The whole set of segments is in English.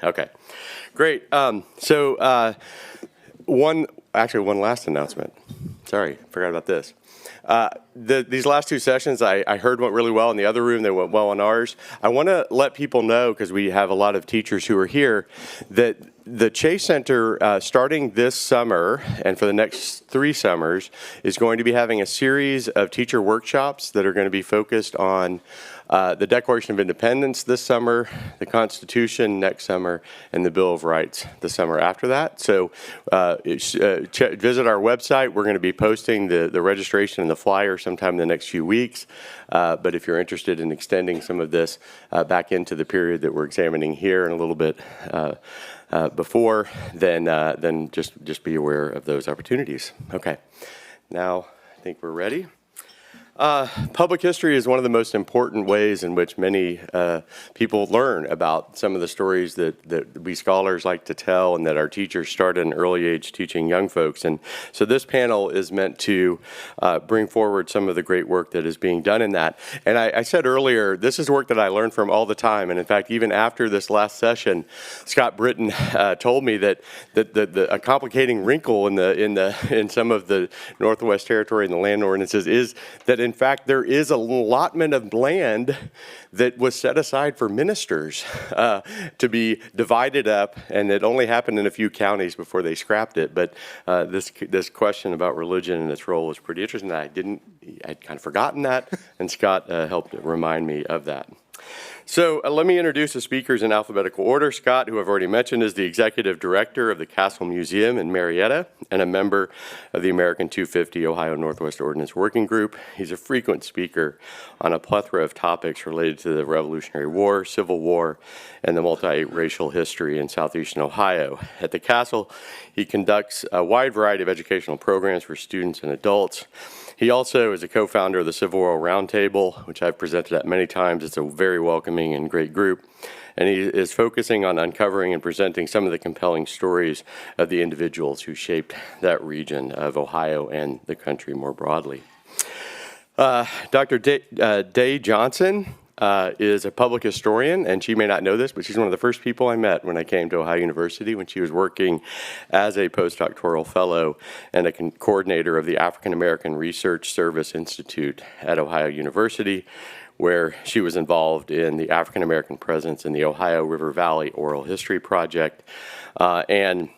Okay, great. One last announcement. Sorry, forgot about this. These last two sessions I heard went really well in the other room. They went well in ours. I want to let people know, because we have a lot of teachers who are here, that the Chase Center, starting this summer and for the next 3 summers, is going to be having a series of teacher workshops that are going to be focused on the Declaration of Independence this summer, the Constitution next summer, and the Bill of Rights the summer after that. So visit our website. We're going to be posting the registration and the flyer sometime in the next few weeks. But if you're interested in extending some of this back into the period that we're examining here and a little bit before, then just be aware of those opportunities. Okay, now I think we're ready. Public history is one of the most important ways in which many people learn about some of the stories that we scholars like to tell and that our teachers start at an early age teaching young folks. And so this panel is meant to bring forward some of the great work that is being done in that. And I said earlier, this is work that I learn from all the time. And in fact, even after this last session, Scott Britton told me that a complicating wrinkle in some of the Northwest Territory and the land ordinances is that in fact, there is an allotment of land that was set aside for ministers to be divided up, and it only happened in a few counties before they scrapped it. But this question about religion and its role was pretty interesting. I'd kind of forgotten that, and Scott helped remind me of that. So let me introduce the speakers in alphabetical order. Scott, who I've already mentioned, is the Executive Director of the Castle Museum in Marietta and a member of the American 250 Ohio Northwest Ordinance Working Group. He's a frequent speaker on a plethora of topics related to the Revolutionary War, Civil War, and the multiracial history in southeastern Ohio. At the Castle, he conducts a wide variety of educational programs for students and adults. He also is a co-founder of the Civil War Roundtable, which I've presented at many times. It's a very welcoming and great group. And he is focusing on uncovering and presenting some of the compelling stories of the individuals who shaped that region of Ohio and the country more broadly. Dr. Day Johnson is a public historian, and she may not know this, but she's one of the first people I met when I came to Ohio University when she was working as a postdoctoral fellow and a coordinator of the African American Research Service Institute at Ohio University, where she was involved in the African American presence in the Ohio River Valley Oral History Project, and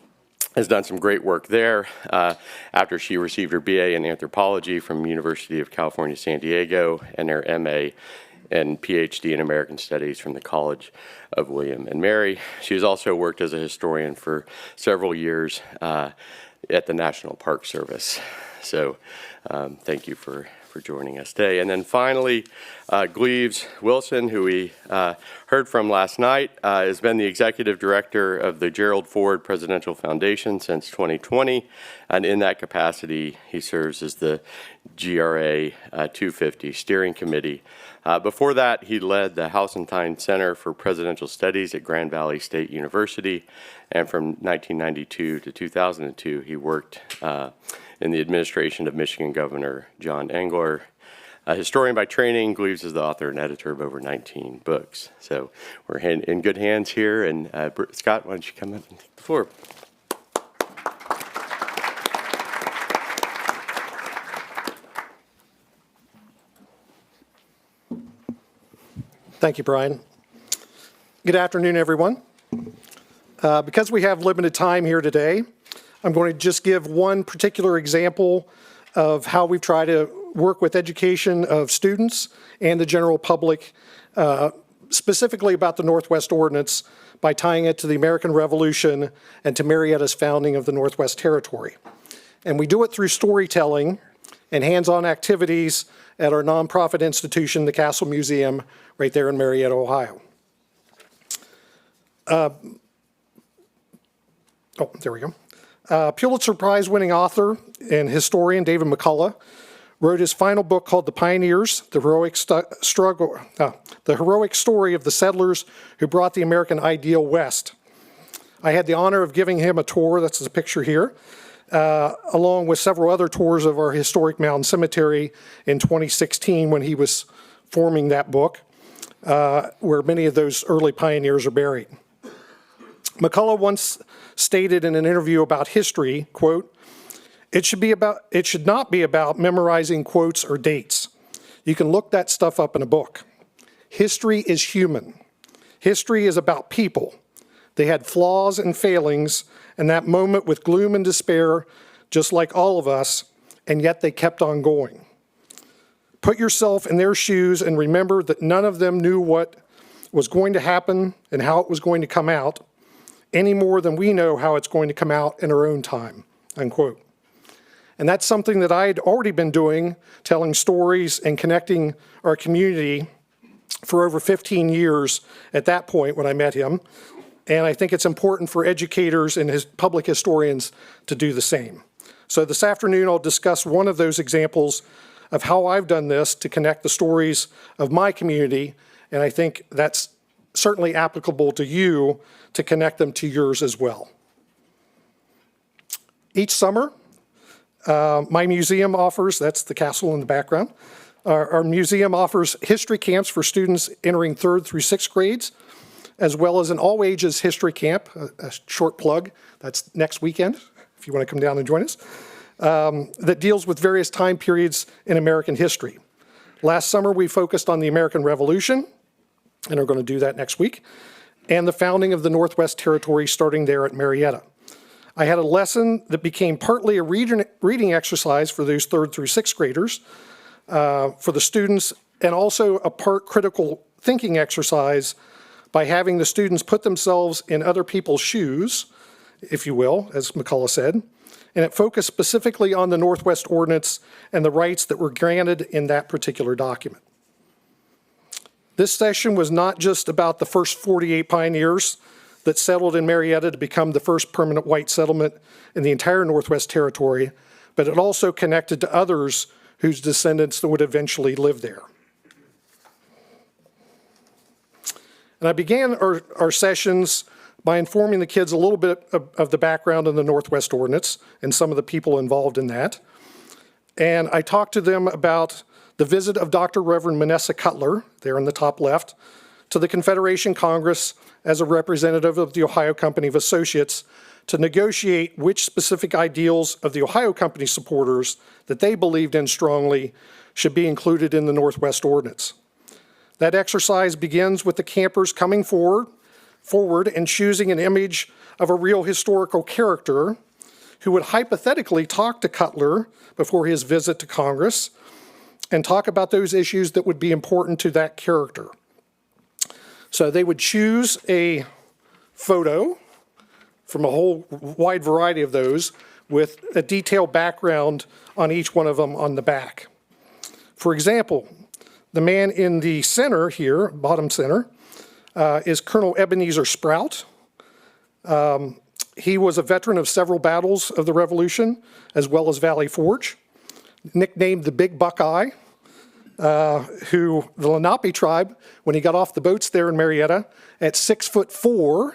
has done some great work there after she received her BA in anthropology from University of California, San Diego, and her MA and PhD in American Studies from the College of William and Mary. She has also worked as a historian for several years at the National Park Service. So thank you for joining us today. And then finally, Gleaves Wilson, who we heard from last night, has been the executive director of the Gerald Ford Presidential Foundation since 2020. And in that capacity, he serves as the GRA 250 Steering Committee. Before that, he led the Hausentine Center for Presidential Studies at Grand Valley State University. And from 1992 to 2002, he worked in the administration of Michigan Governor John Engler. A historian by training, Gleaves is the author and editor of over 19 books. So we're in good hands here. And Scott, why don't you come up and take the floor? Thank you, Brian. Good afternoon, everyone. Because we have limited time here today, I'm going to just give one particular example of how we've tried to work with education of students and the general public, specifically about the Northwest Ordinance, by tying it to the American Revolution and to Marietta's founding of the Northwest Territory. And we do it through storytelling and hands-on activities at our nonprofit institution, the Castle Museum, right there in Marietta, Ohio. There we go. Pulitzer Prize-winning author and historian David McCullough wrote his final book called The Pioneers, the heroic story of the settlers who brought the American ideal west. I had the honor of giving him a tour, that's a picture here, along with several other tours of our historic mountain cemetery in 2016 when he was forming that book, where many of those early pioneers are buried. McCullough once stated in an interview about history, quote, it should not be about memorizing quotes or dates. You can look that stuff up in a book. History is human. History is about people. They had flaws and failings, and that moment with gloom and despair, just like all of us, and yet they kept on going. Put yourself in their shoes and remember that none of them knew what was going to happen and how it was going to come out, any more than we know how it's going to come out in our own time, unquote. And that's something that I'd already been doing, telling stories and connecting our community for over 15 years at that point when I met him. And I think it's important for educators and public historians to do the same. So this afternoon, I'll discuss one of those examples of how I've done this to connect the stories of my community. And I think that's certainly applicable to you to connect them to yours as well. Each summer, my museum offers, that's the castle in the background, our museum offers history camps for students entering 3rd through 6th grades, as well as an all-ages history camp, a short plug, that's next weekend, if you want to come down and join us, that deals with various time periods in American history. Last summer, we focused on the American Revolution, and are going to do that next week, and the founding of the Northwest Territory starting there at Marietta. I had a lesson that became partly a reading exercise for those 3rd through 6th graders, for the students, and also a part critical thinking exercise by having the students put themselves in other people's shoes, if you will, as McCullough said, and it focused specifically on the Northwest Ordinance and the rights that were granted in that particular document. This session was not just about the first 48 pioneers that settled in Marietta to become the first permanent white settlement in the entire Northwest Territory, but it also connected to others whose descendants would eventually live there. And I began our sessions by informing the kids a little bit of the background in the Northwest Ordinance and some of the people involved in that. And I talked to them about the visit of Dr. Reverend Manessa Cutler, there in the top left, to the Confederation Congress as a representative of the Ohio Company of Associates to negotiate which specific ideals of the Ohio Company supporters that they believed in strongly should be included in the Northwest Ordinance. That exercise begins with the campers coming forward and choosing an image of a real historical character who would hypothetically talk to Cutler before his visit to Congress and talk about those issues that would be important to that character. So they would choose a photo from a whole wide variety of those with a detailed background on each one of them on the back. For example, the man in the center here, bottom center, is Colonel Ebenezer Sprout. He was a veteran of several battles of the Revolution, as well as Valley Forge, nicknamed the Big Buckeye, who the Lenape tribe, when he got off the boats there in Marietta, at 6'4",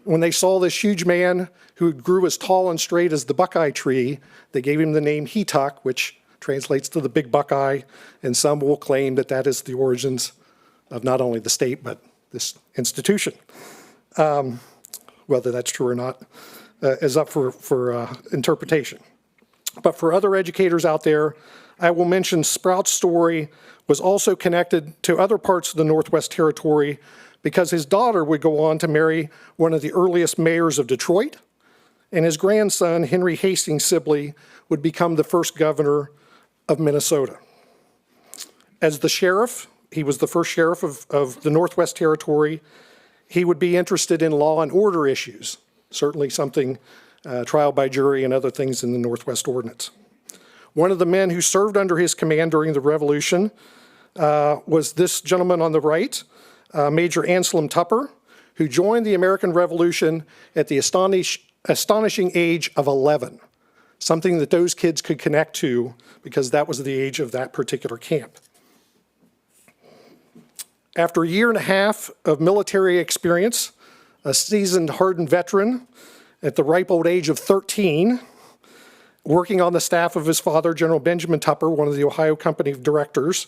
when they saw this huge man who grew as tall and straight as the Buckeye tree, they gave him the name Hetuck, which translates to the Big Buckeye, and some will claim that that is the origins of not only the state, but this institution. Whether that's true or not is up for interpretation. But for other educators out there, I will mention Sprout's story was also connected to other parts of the Northwest Territory because his daughter would go on to marry one of the earliest mayors of Detroit, and his grandson, Henry Hastings Sibley, would become the first governor of Minnesota. As the sheriff, he was the first sheriff of the Northwest Territory. He would be interested in law and order issues, certainly something trial by jury and other things in the Northwest Ordinance. One of the men who served under his command during the Revolution was this gentleman on the right, Major Anselm Tupper, who joined the American Revolution at the astonishing age of 11, something that those kids could connect to because that was the age of that particular camp. After a year and a half of military experience, a seasoned, hardened veteran at the ripe old age of 13, working on the staff of his father, General Benjamin Tupper, one of the Ohio Company of Directors,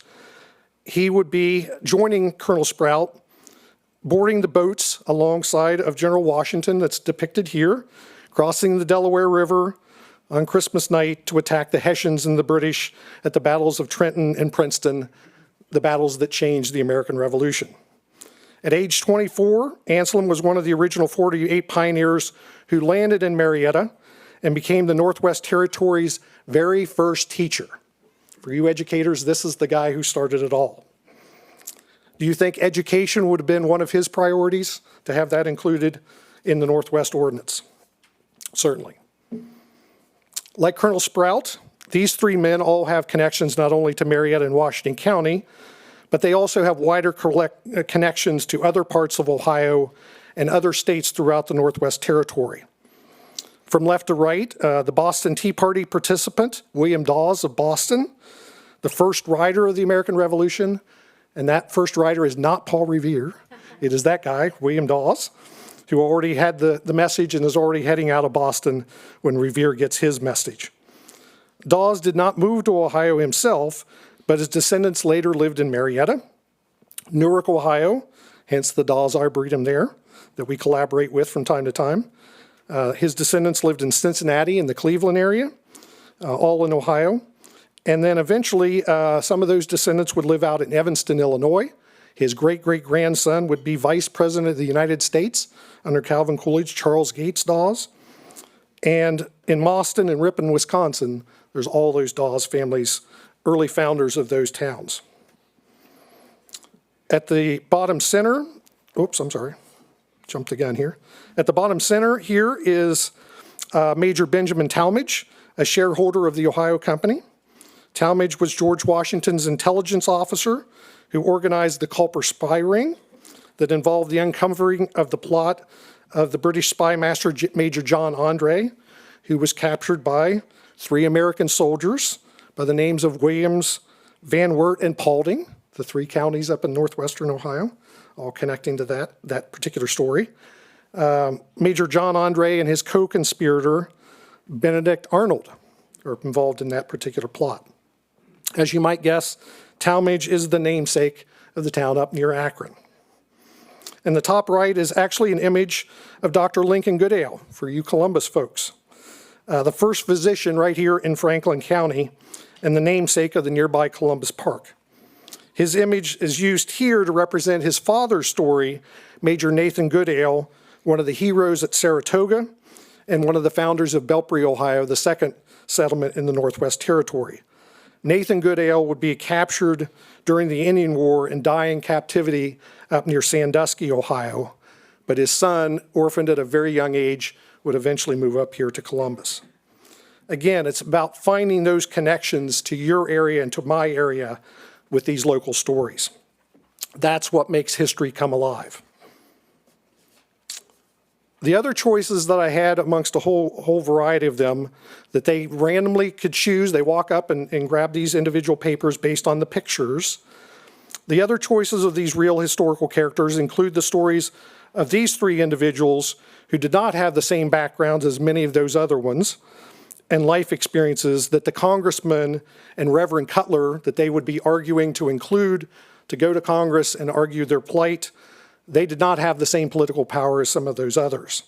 he would be joining Colonel Sprout boarding the boats alongside of General Washington that's depicted here, crossing the Delaware River on Christmas night to attack the Hessians and the British at the battles of Trenton and Princeton, the battles that changed the American Revolution. At age 24, Anselm was one of the original 48 pioneers who landed in Marietta and became the Northwest Territory's very first teacher. For you educators, this is the guy who started it all. Do you think education would have been one of his priorities to have that included in the Northwest Ordinance? Certainly. Like Colonel Sprout, these three men all have connections not only to Marietta and Washington County, but they also have wider connections to other parts of Ohio and other states throughout the Northwest Territory. From left to right, the Boston Tea Party participant, William Dawes of Boston, the first rider of the American Revolution, and that first rider is not Paul Revere. It is that guy, William Dawes, who already had the message and is already heading out of Boston when Revere gets his message. Dawes did not move to Ohio himself, but his descendants later lived in Marietta, Newark, Ohio, hence the Dawes Arboretum there that we collaborate with from time to time. His descendants lived in Cincinnati and the Cleveland area, all in Ohio. And then eventually, some of those descendants would live out in Evanston, Illinois. His great-great-grandson would be Vice President of the United States under Calvin Coolidge, Charles Gates Dawes. And in Mauston and Ripon, Wisconsin, there's all those Dawes families, early founders of those towns. At the bottom center, jumped the gun here. At the bottom center here is Major Benjamin Talmadge, a shareholder of the Ohio Company. Talmadge was George Washington's intelligence officer who organized the Culper spy ring that involved the uncovering of the plot of the British spy master Major John Andre, who was captured by 3 American soldiers by the names of Williams, Van Wert, and Paulding, the 3 counties up in northwestern Ohio, all connecting to that particular story. Major John Andre and his co-conspirator, Benedict Arnold, are involved in that particular plot. As you might guess, Talmadge is the namesake of the town up near Akron. And the top right is actually an image of Dr. Lincoln Goodale, for you Columbus folks. The first physician right here in Franklin County and the namesake of the nearby Columbus Park. His image is used here to represent his father's story, Major Nathan Goodale, one of the heroes at Saratoga and one of the founders of Belpre, Ohio, the second settlement in the Northwest Territory. Nathan Goodale would be captured during the Indian War and die in captivity up near Sandusky, Ohio, but his son, orphaned at a very young age, would eventually move up here to Columbus. Again, it's about finding those connections to your area and to my area with these local stories. That's what makes history come alive. The other choices that I had amongst a whole variety of them that they randomly could choose, they walk up and grab these individual papers based on the pictures. The other choices of these real historical characters include the stories of these 3 individuals who did not have the same backgrounds as many of those other ones and life experiences that the congressman and Reverend Cutler that they would be arguing to include to go to Congress and argue their plight. They did not have the same political power as some of those others.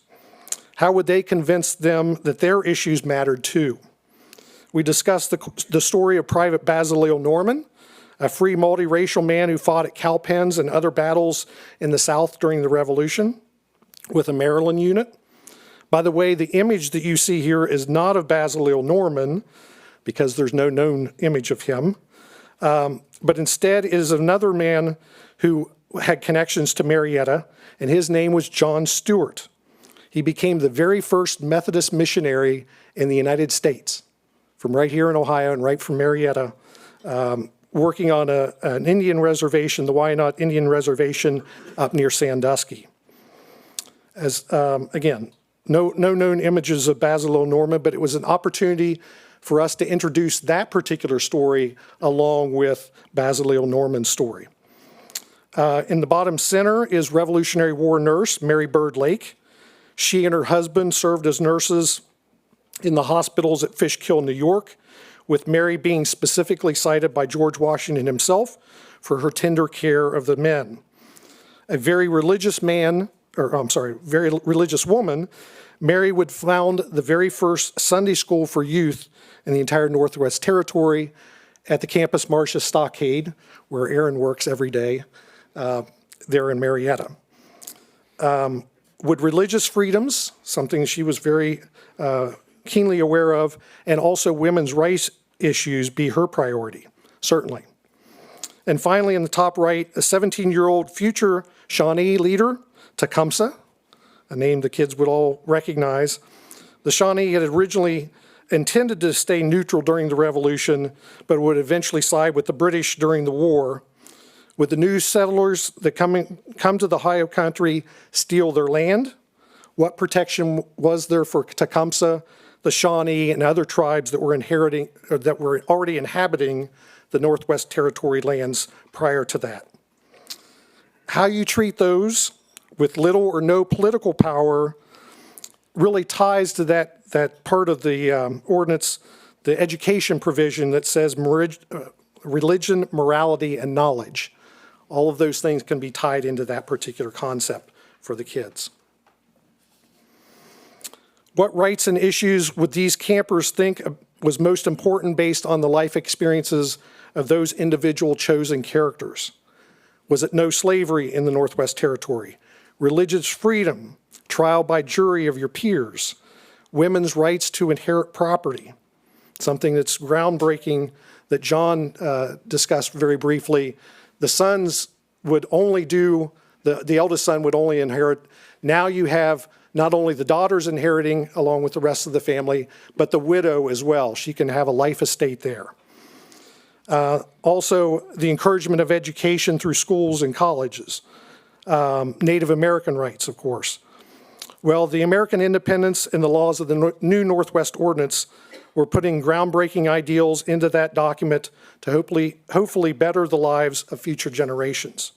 How would they convince them that their issues mattered too? We discussed the story of Private Basilio Norman, a free multiracial man who fought at Cowpens and other battles in the South during the Revolution with a Maryland unit. By the way, the image that you see here is not of Basilio Norman because there's no known image of him, but instead is another man who had connections to Marietta, and his name was John Stewart. He became the very first Methodist missionary in the United States, from right here in Ohio and right from Marietta, working on an Indian reservation, the Wyandotte Indian Reservation up near Sandusky. Again, no known images of Basilio Norman, but it was an opportunity for us to introduce that particular story along with Basilio Norman's story. In the bottom center is Revolutionary War nurse Mary Bird Lake. She and her husband served as nurses in the hospitals at Fishkill, New York, with Mary being specifically cited by George Washington himself for her tender care of the men. a very religious man, very religious woman, Mary would found the very first Sunday school for youth in the entire Northwest Territory at the campus Marcia Stockade, where Aaron works every day, there in Marietta. Would religious freedoms, something she was very keenly aware of, and also women's rights issues be her priority? Certainly. And finally, in the top right, a 17-year-old future Shawnee leader, Tecumseh, a name the kids would all recognize. The Shawnee had originally intended to stay neutral during the Revolution, but would eventually side with the British during the war. Would the new settlers that come to the Ohio country steal their land? What protection was there for Tecumseh, the Shawnee, and other tribes that were already inhabiting the Northwest Territory lands prior to that? How you treat those with little or no political power really ties to that part of the ordinance, the education provision that says religion, morality, and knowledge. All of those things can be tied into that particular concept for the kids. What rights and issues would these campers think was most important based on the life experiences of those individual chosen characters? Was it no slavery in the Northwest Territory? Religious freedom, trial by jury of your peers, women's rights to inherit property, something that's groundbreaking that John discussed very briefly. The sons would only do, the eldest son would only inherit. Now you have not only the daughters inheriting along with the rest of the family, but the widow as well. She can have a life estate there. Also, the encouragement of education through schools and colleges. Native American rights, of course. Well, the American independence and the laws of the new Northwest Ordinance were putting groundbreaking ideals into that document to hopefully better the lives of future generations.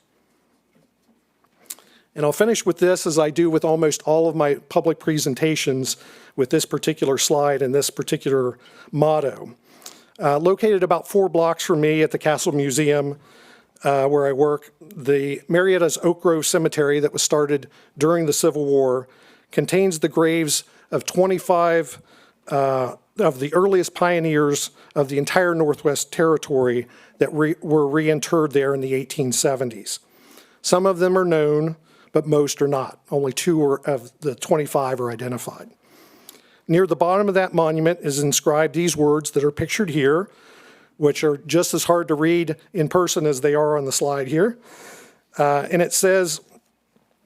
And I'll finish with this, as I do with almost all of my public presentations, with this particular slide and this particular motto. Located about 4 blocks from me at the Castle Museum, where I work, the Marietta's Oak Grove Cemetery that was started during the Civil War contains the graves of 25 of the earliest pioneers of the entire Northwest Territory that were reinterred there in the 1870s. Some of them are known, but most are not. Only 2 of the 25 are identified. Near the bottom of that monument is inscribed these words that are pictured here, which are just as hard to read in person as they are on the slide here. And it says,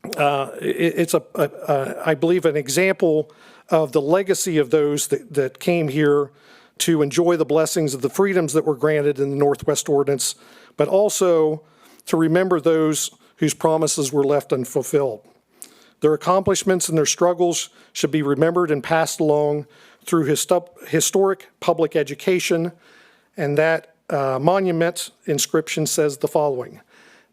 it's I believe, an example of the legacy of those that came here to enjoy the blessings of the freedoms that were granted in the Northwest Ordinance, but also to remember those whose promises were left unfulfilled. Their accomplishments and their struggles should be remembered and passed along through historic public education. And that monument inscription says the following: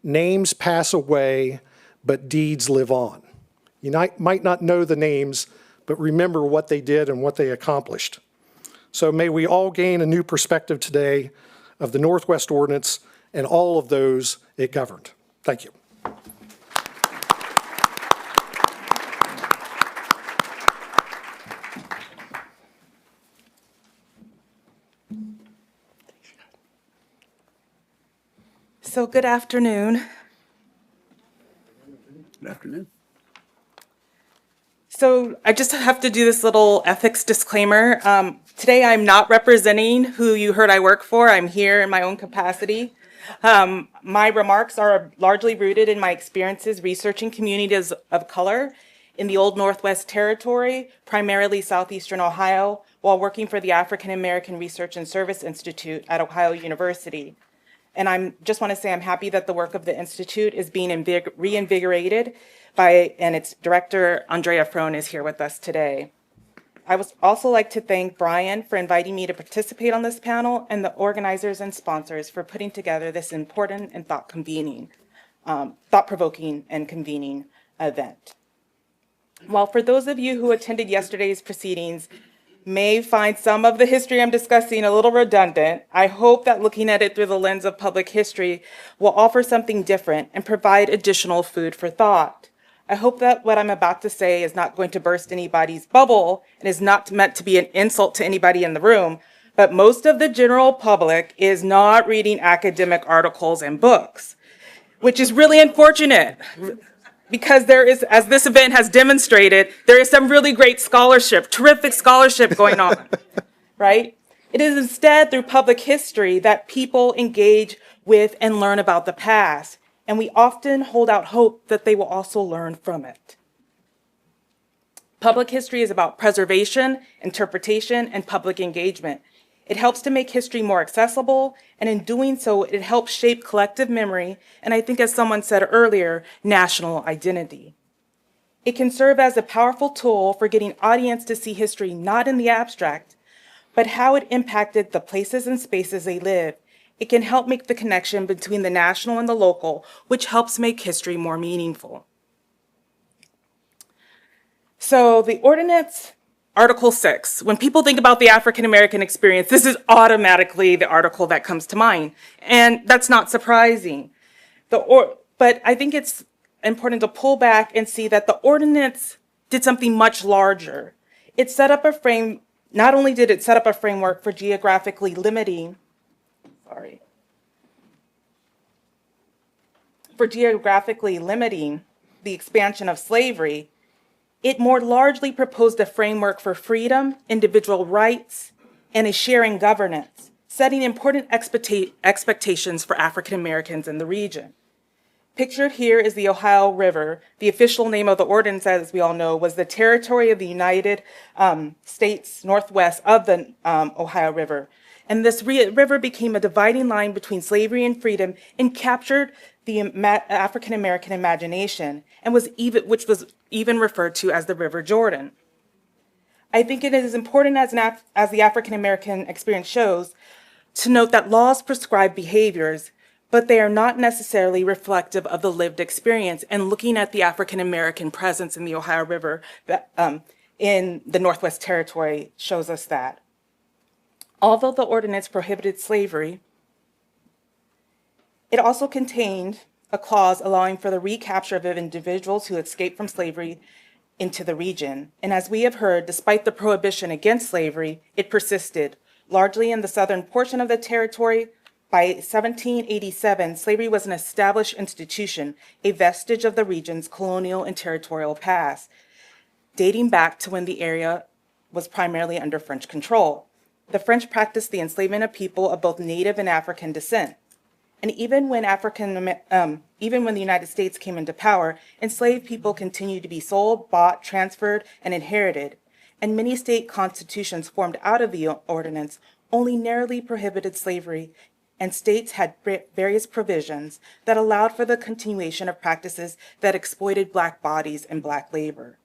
names pass away, but deeds live on. You might not know the names, but remember what they did and what they accomplished. So may we all gain a new perspective today of the Northwest Ordinance and all of those it governed. Thank you. So good afternoon. Good afternoon. So I just have to do this little ethics disclaimer. Today I'm not representing who you heard I work for. I'm here in my own capacity. My remarks are largely rooted in my experiences researching communities of color in the Old Northwest Territory, primarily southeastern Ohio, while working for the African American Research and Service Institute at Ohio University. And I just want to say I'm happy that the work of the Institute is being reinvigorated and its director, Andrea Frone, is here with us today. I would also like to thank Brian for inviting me to participate on this panel and the organizers and sponsors for putting together this important and thought-provoking and convening event. Well, for those of you who attended yesterday's proceedings, may find some of the history I'm discussing a little redundant, I hope that looking at it through the lens of public history will offer something different and provide additional food for thought. I hope that what I'm about to say is not going to burst anybody's bubble and is not meant to be an insult to anybody in the room, but most of the general public is not reading academic articles and books, which is really unfortunate because there is, as this event has demonstrated, there is some really great scholarship, terrific scholarship going on, right? It is instead through public history that people engage with and learn about the past, and we often hold out hope that they will also learn from it. Public history is about preservation, interpretation, and public engagement. It helps to make history more accessible, and in doing so, it helps shape collective memory, and I think as someone said earlier, national identity. It can serve as a powerful tool for getting audience to see history not in the abstract, but how it impacted the places and spaces they live. It can help make the connection between the national and the local, which helps make history more meaningful. So the ordinance, Article 6, when people think about the African American experience, this is automatically the article that comes to mind. And that's not surprising. But I think it's important to pull back and see that the ordinance did something much larger. It set up a frame, not only did it set up a framework for geographically limiting the expansion of slavery, it more largely proposed a framework for freedom, individual rights, and a sharing governance, setting important expectations for African Americans in the region. Pictured here is the Ohio River. The official name of the ordinance, as we all know, was the territory of the United States northwest of the Ohio River. And this river became a dividing line between slavery and freedom and captured the African American imagination, and which was even referred to as the River Jordan. I think it is important as the African American experience shows to note that laws prescribe behaviors, but they are not necessarily reflective of the lived experience. And looking at the African American presence in the Ohio River in the Northwest Territory shows us that. Although the ordinance prohibited slavery, it also contained a clause allowing for the recapture of individuals who escaped from slavery into the region. And as we have heard, despite the prohibition against slavery, it persisted, largely in the southern portion of the territory. By 1787, slavery was an established institution, a vestige of the region's colonial and territorial past, dating back to when the area was primarily under French control. The French practiced the enslavement of people of both Native and African descent. And even when the United States came into power, enslaved people continued to be sold, bought, transferred, and inherited. And many state constitutions formed out of the ordinance only narrowly prohibited slavery, and states had various provisions that allowed for the continuation of practices that exploited Black bodies and Black labor.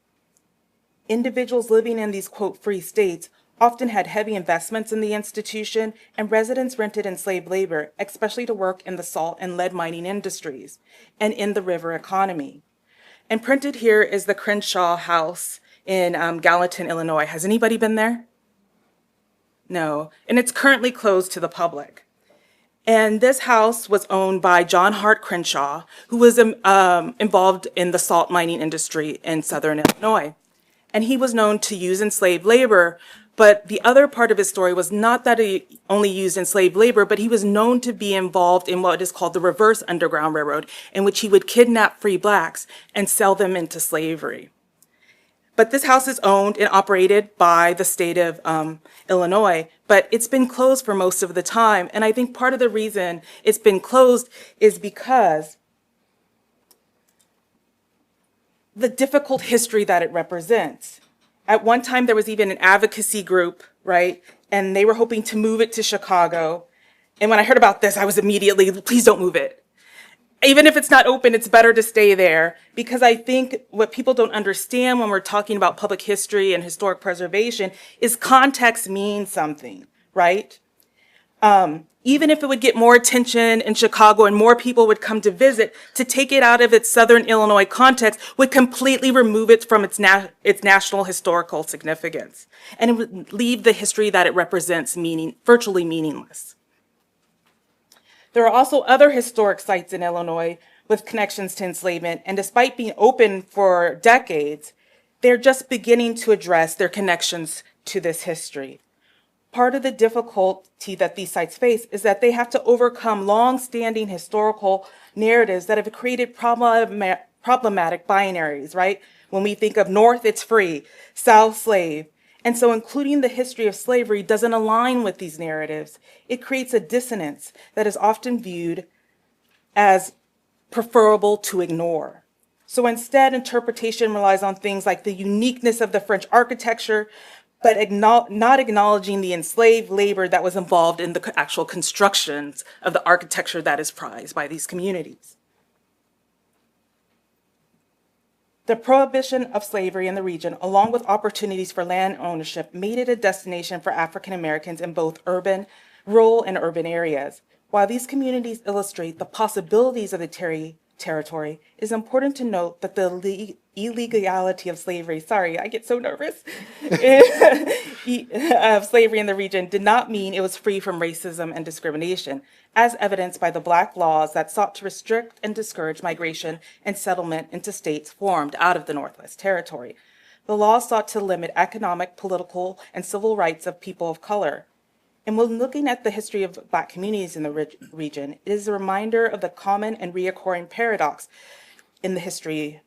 Individuals living in these, quote, free states often had heavy investments in the institution, and residents rented enslaved labor, especially to work in the salt and lead mining industries and in the river economy. And printed here is the Crenshaw House in Gallatin, Illinois. Has anybody been there? No, and it's currently closed to the public. And this house was owned by John Hart Crenshaw, who was involved in the salt mining industry in southern Illinois. And he was known to use enslaved labor, but the other part of his story was not that he only used enslaved labor, but he was known to be involved in what is called the reverse Underground Railroad, in which he would kidnap free Blacks and sell them into slavery. But this house is owned and operated by the state of Illinois, but it's been closed for most of the time. And I think part of the reason it's been closed is because the difficult history that it represents. At one time, there was even an advocacy group, right? And they were hoping to move it to Chicago. And when I heard about this, I was immediately, please don't move it. Even if it's not open, it's better to stay there, because I think what people don't understand when we're talking about public history and historic preservation is context means something, right? Even if it would get more attention in Chicago and more people would come to visit, to take it out of its Southern Illinois context would completely remove it from its national historical significance. And it would leave the history that it represents virtually meaningless. There are also other historic sites in Illinois with connections to enslavement, and despite being open for decades, they're just beginning to address their connections to this history. Part of the difficulty that these sites face is that they have to overcome long-standing historical narratives that have created problematic binaries, right? When we think of North, it's free, South, slave. And so including the history of slavery doesn't align with these narratives. It creates a dissonance that is often viewed as preferable to ignore. So instead, interpretation relies on things like the uniqueness of the French architecture, but not acknowledging the enslaved labor that was involved in the actual constructions of the architecture that is prized by these communities. The prohibition of slavery in the region, along with opportunities for land ownership, made it a destination for African Americans in both rural and urban areas. While these communities illustrate the possibilities of the territory, it is important to note that the illegality of slavery, sorry, I get so nervous, of slavery in the region did not mean it was free from racism and discrimination, as evidenced by the Black laws that sought to restrict and discourage migration and settlement into states formed out of the Northwest Territory. The laws sought to limit economic, political, and civil rights of people of color. And when looking at the history of Black communities in the region, it is a reminder of the common and reoccurring paradox in the history.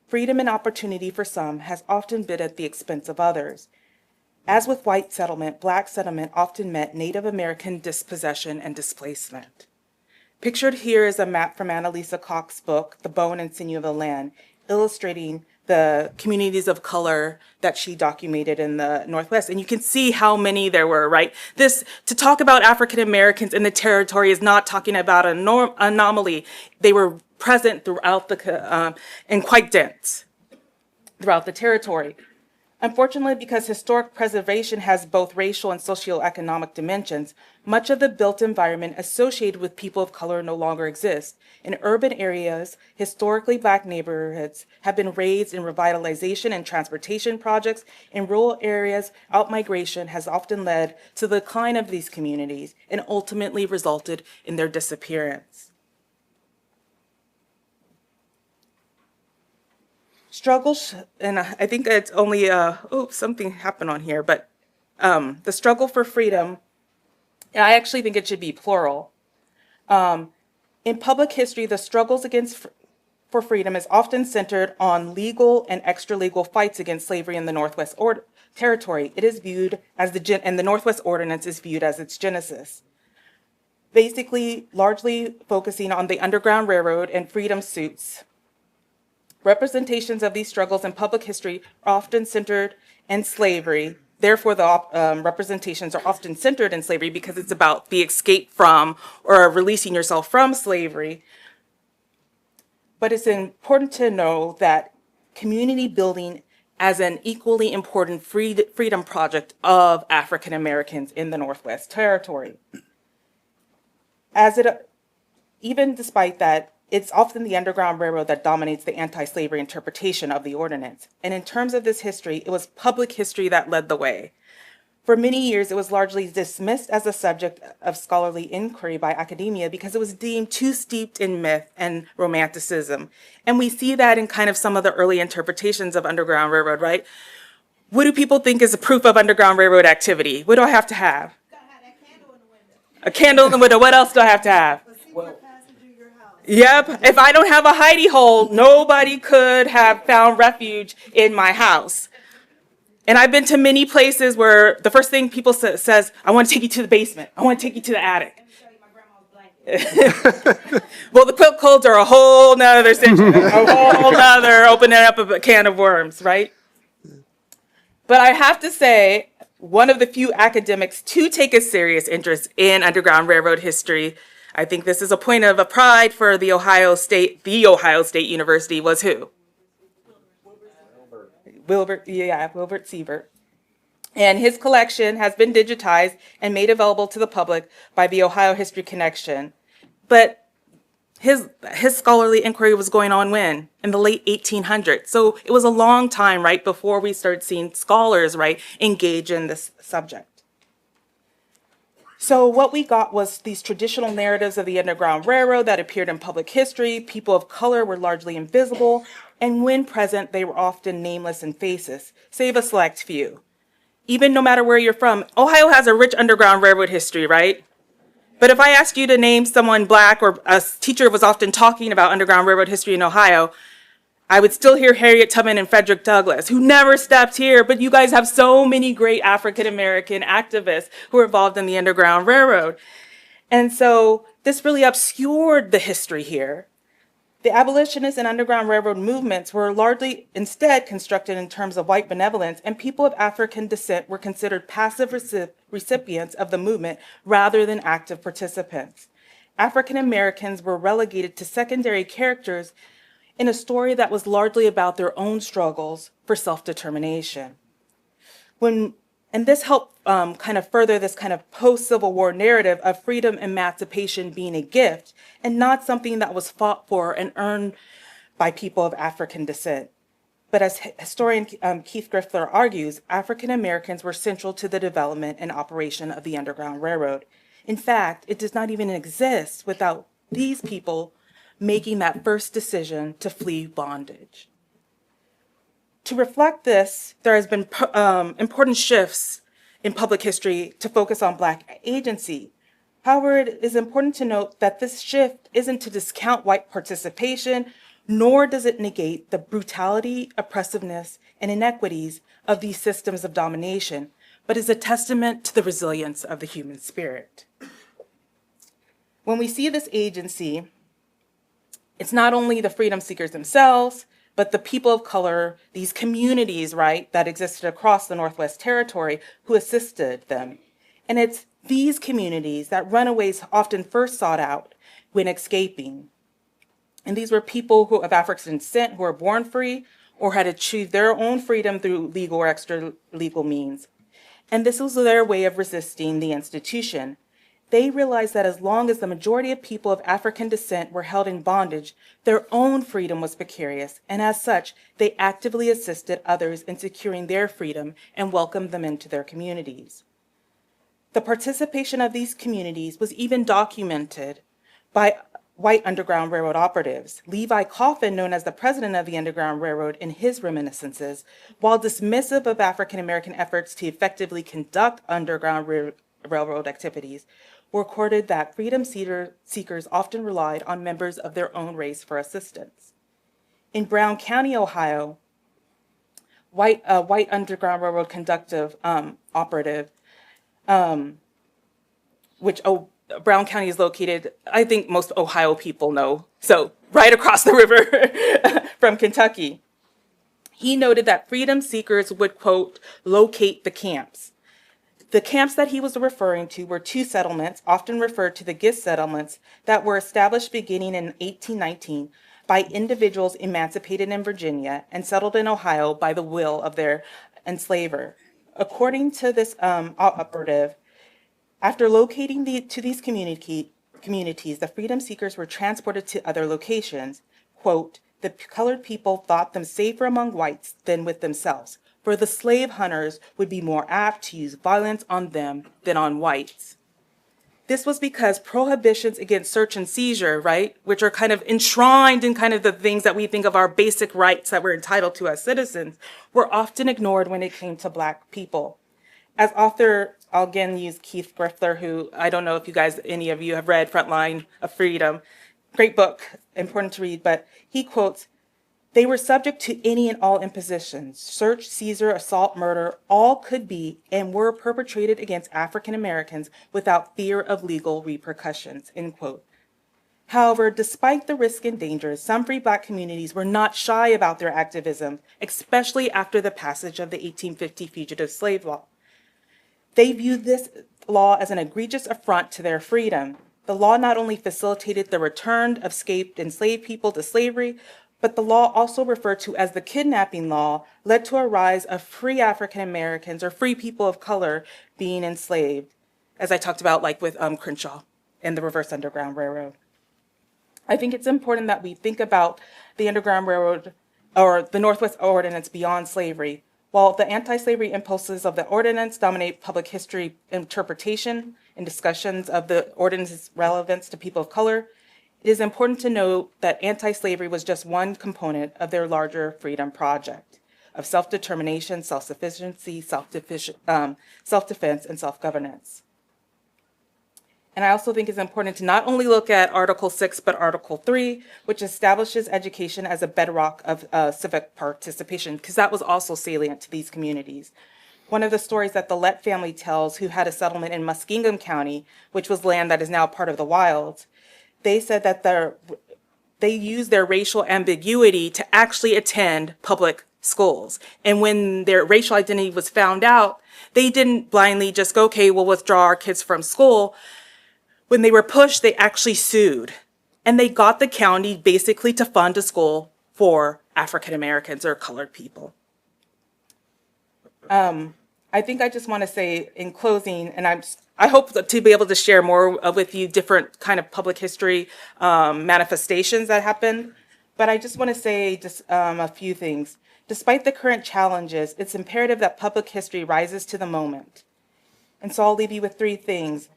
Freedom and opportunity for some has often been at the expense of others. As with white settlement, Black settlement often meant Native American dispossession and displacement. Pictured here is a map from Annalisa Cox's book, The Bone and Sinew of the Land, illustrating the communities of color that she documented in the Northwest. And you can see how many there were, right? To talk about African Americans in the territory is not talking about an anomaly. They were present throughout and quite dense throughout the territory. Unfortunately, because historic preservation has both racial and socioeconomic dimensions, much of the built environment associated with people of color no longer exists. In urban areas, historically Black neighborhoods have been raised in revitalization and transportation projects. In rural areas, outmigration has often led to the decline of these communities and ultimately resulted in their disappearance. Struggles, and I think it's only, something happened on here, but the struggle for freedom, I actually think it should be plural. In public history, the struggles for freedom is often centered on legal and extra-legal fights against slavery in the Northwest Territory. It is viewed as and the Northwest Ordinance is viewed as its genesis. Basically, largely focusing on the Underground Railroad and freedom suits. Representations of these struggles in public history are often centered in slavery. Therefore, the representations are often centered in slavery because it's about the escape from or releasing yourself from slavery. But it's important to know that community building as an equally important freedom project of African Americans in the Northwest Territory. Even despite that, it's often the Underground Railroad that dominates the anti-slavery interpretation of the ordinance. And in terms of this history, it was public history that led the way. For many years, it was largely dismissed as a subject of scholarly inquiry by academia because it was deemed too steeped in myth and romanticism. And we see that in kind of some of the early interpretations of Underground Railroad, right? What do people think is a proof of Underground Railroad activity? What do I have to have? You gotta have that candle in the window. A candle in the window. What else do I have to have? Yep, if I don't have a hidey hole, nobody could have found refuge in my house. And I've been to many places where the first thing people says, I want to take you to the basement. I want to take you to the attic. Let me show you my grandma's blanket. Well, the quilt codes are a whole nother situation, a whole nother opening up a can of worms, right? But I have to say, one of the few academics to take a serious interest in Underground Railroad history, I think this is a point of pride for the Ohio State University, was who? Wilbert Siebert. And his collection has been digitized and made available to the public by the Ohio History Connection. But his scholarly inquiry was going on when? In the late 1800s. So it was a long time, right, before we started seeing scholars, right, engage in this subject. So what we got was these traditional narratives of the Underground Railroad that appeared in public history. People of color were largely invisible, and when present, they were often nameless and faceless, save a select few. Even no matter where you're from, Ohio has a rich Underground Railroad history, right? But if I asked you to name someone Black, or a teacher was often talking about Underground Railroad history in Ohio, I would still hear Harriet Tubman and Frederick Douglass, who never stepped here, but you guys have so many great African-American activists who were involved in the Underground Railroad. And so this really obscured the history here. The abolitionist and Underground Railroad movements were largely instead constructed in terms of white benevolence, and people of African descent were considered passive recipients of the movement rather than active participants. African Americans were relegated to secondary characters in a story that was largely about their own struggles for self-determination. And this helped kind of further this kind of post-Civil War narrative of freedom and emancipation being a gift and not something that was fought for and earned by people of African descent. But as historian Keith Griffler argues, African Americans were central to the development and operation of the Underground Railroad. In fact, it does not even exist without these people making that first decision to flee bondage. To reflect this, there has been important shifts in public history to focus on Black agency. However, it is important to note that this shift isn't to discount white participation, nor does it negate the brutality, oppressiveness, and inequities of these systems of domination, but is a testament to the resilience of the human spirit. When we see this agency, it's not only the freedom seekers themselves, but the people of color, these communities, right, that existed across the Northwest Territory who assisted them. And it's these communities that runaways often first sought out when escaping. And these were people who of African descent who were born free or had achieved their own freedom through legal or extra legal means. And this was their way of resisting the institution. They realized that as long as the majority of people of African descent were held in bondage, their own freedom was precarious, and as such, they actively assisted others in securing their freedom and welcomed them into their communities. The participation of these communities was even documented by white Underground Railroad operatives. Levi Coffin, known as the president of the Underground Railroad, in his reminiscences, while dismissive of African American efforts to effectively conduct Underground Railroad activities, recorded that freedom seekers often relied on members of their own race for assistance. In Brown County, Ohio, white Underground Railroad conductive operative, which Brown County is located, I think most Ohio people know, so right across the river from Kentucky. He noted that freedom seekers would, quote, locate the camps. The camps that he was referring to were two settlements, often referred to the Gist settlements, that were established beginning in 1819 by individuals emancipated in Virginia and settled in Ohio by the will of their enslaver. According to this operative, after locating these communities, the freedom seekers were transported to other locations. Quote, the colored people thought them safer among whites than with themselves, for the slave hunters would be more apt to use violence on them than on whites. This was because prohibitions against search and seizure, right, which are kind of enshrined in kind of the things that we think of our basic rights that we're entitled to as citizens, were often ignored when it came to Black people. As author, I'll again use Keith Griffler, who I don't know if you guys, any of you have read Frontline of Freedom. Great book, important to read, but he quotes, they were subject to any and all impositions. Search, seizure, assault, murder, all could be and were perpetrated against African Americans without fear of legal repercussions, end quote. However, despite the risk and dangers, some free Black communities were not shy about their activism, especially after the passage of the 1850 Fugitive Slave Law. They viewed this law as an egregious affront to their freedom. The law not only facilitated the return of escaped enslaved people to slavery, But the law, also referred to as the kidnapping law, led to a rise of free African Americans or free people of color being enslaved, as I talked about, like with Crenshaw and the Reverse Underground Railroad. I think it's important that we think about the Underground Railroad or the Northwest Ordinance beyond slavery. While the anti-slavery impulses of the ordinance dominate public history interpretation and discussions of the ordinance's relevance to people of color, it is important to note that anti-slavery was just one component of their larger freedom project of self-determination, self-sufficiency, self-defense, and self-governance. And I also think it's important to not only look at Article 6, but Article 3, which establishes education as a bedrock of civic participation, because that was also salient to these communities. One of the stories that the Lett family tells, who had a settlement in Muskingum County, which was land that is now part of the wilds, they said that they used their racial ambiguity to actually attend public schools. And when their racial identity was found out, they didn't blindly just go, okay, we'll withdraw our kids from school. When they were pushed, they actually sued. And they got the county basically to fund a school for African Americans or colored people. I think I just want to say in closing, and I hope to be able to share more with you different kind of public history manifestations that happened. But I just want to say just a few things. Despite the current challenges, it's imperative that public history rises to the moment. And so I'll leave you with three things.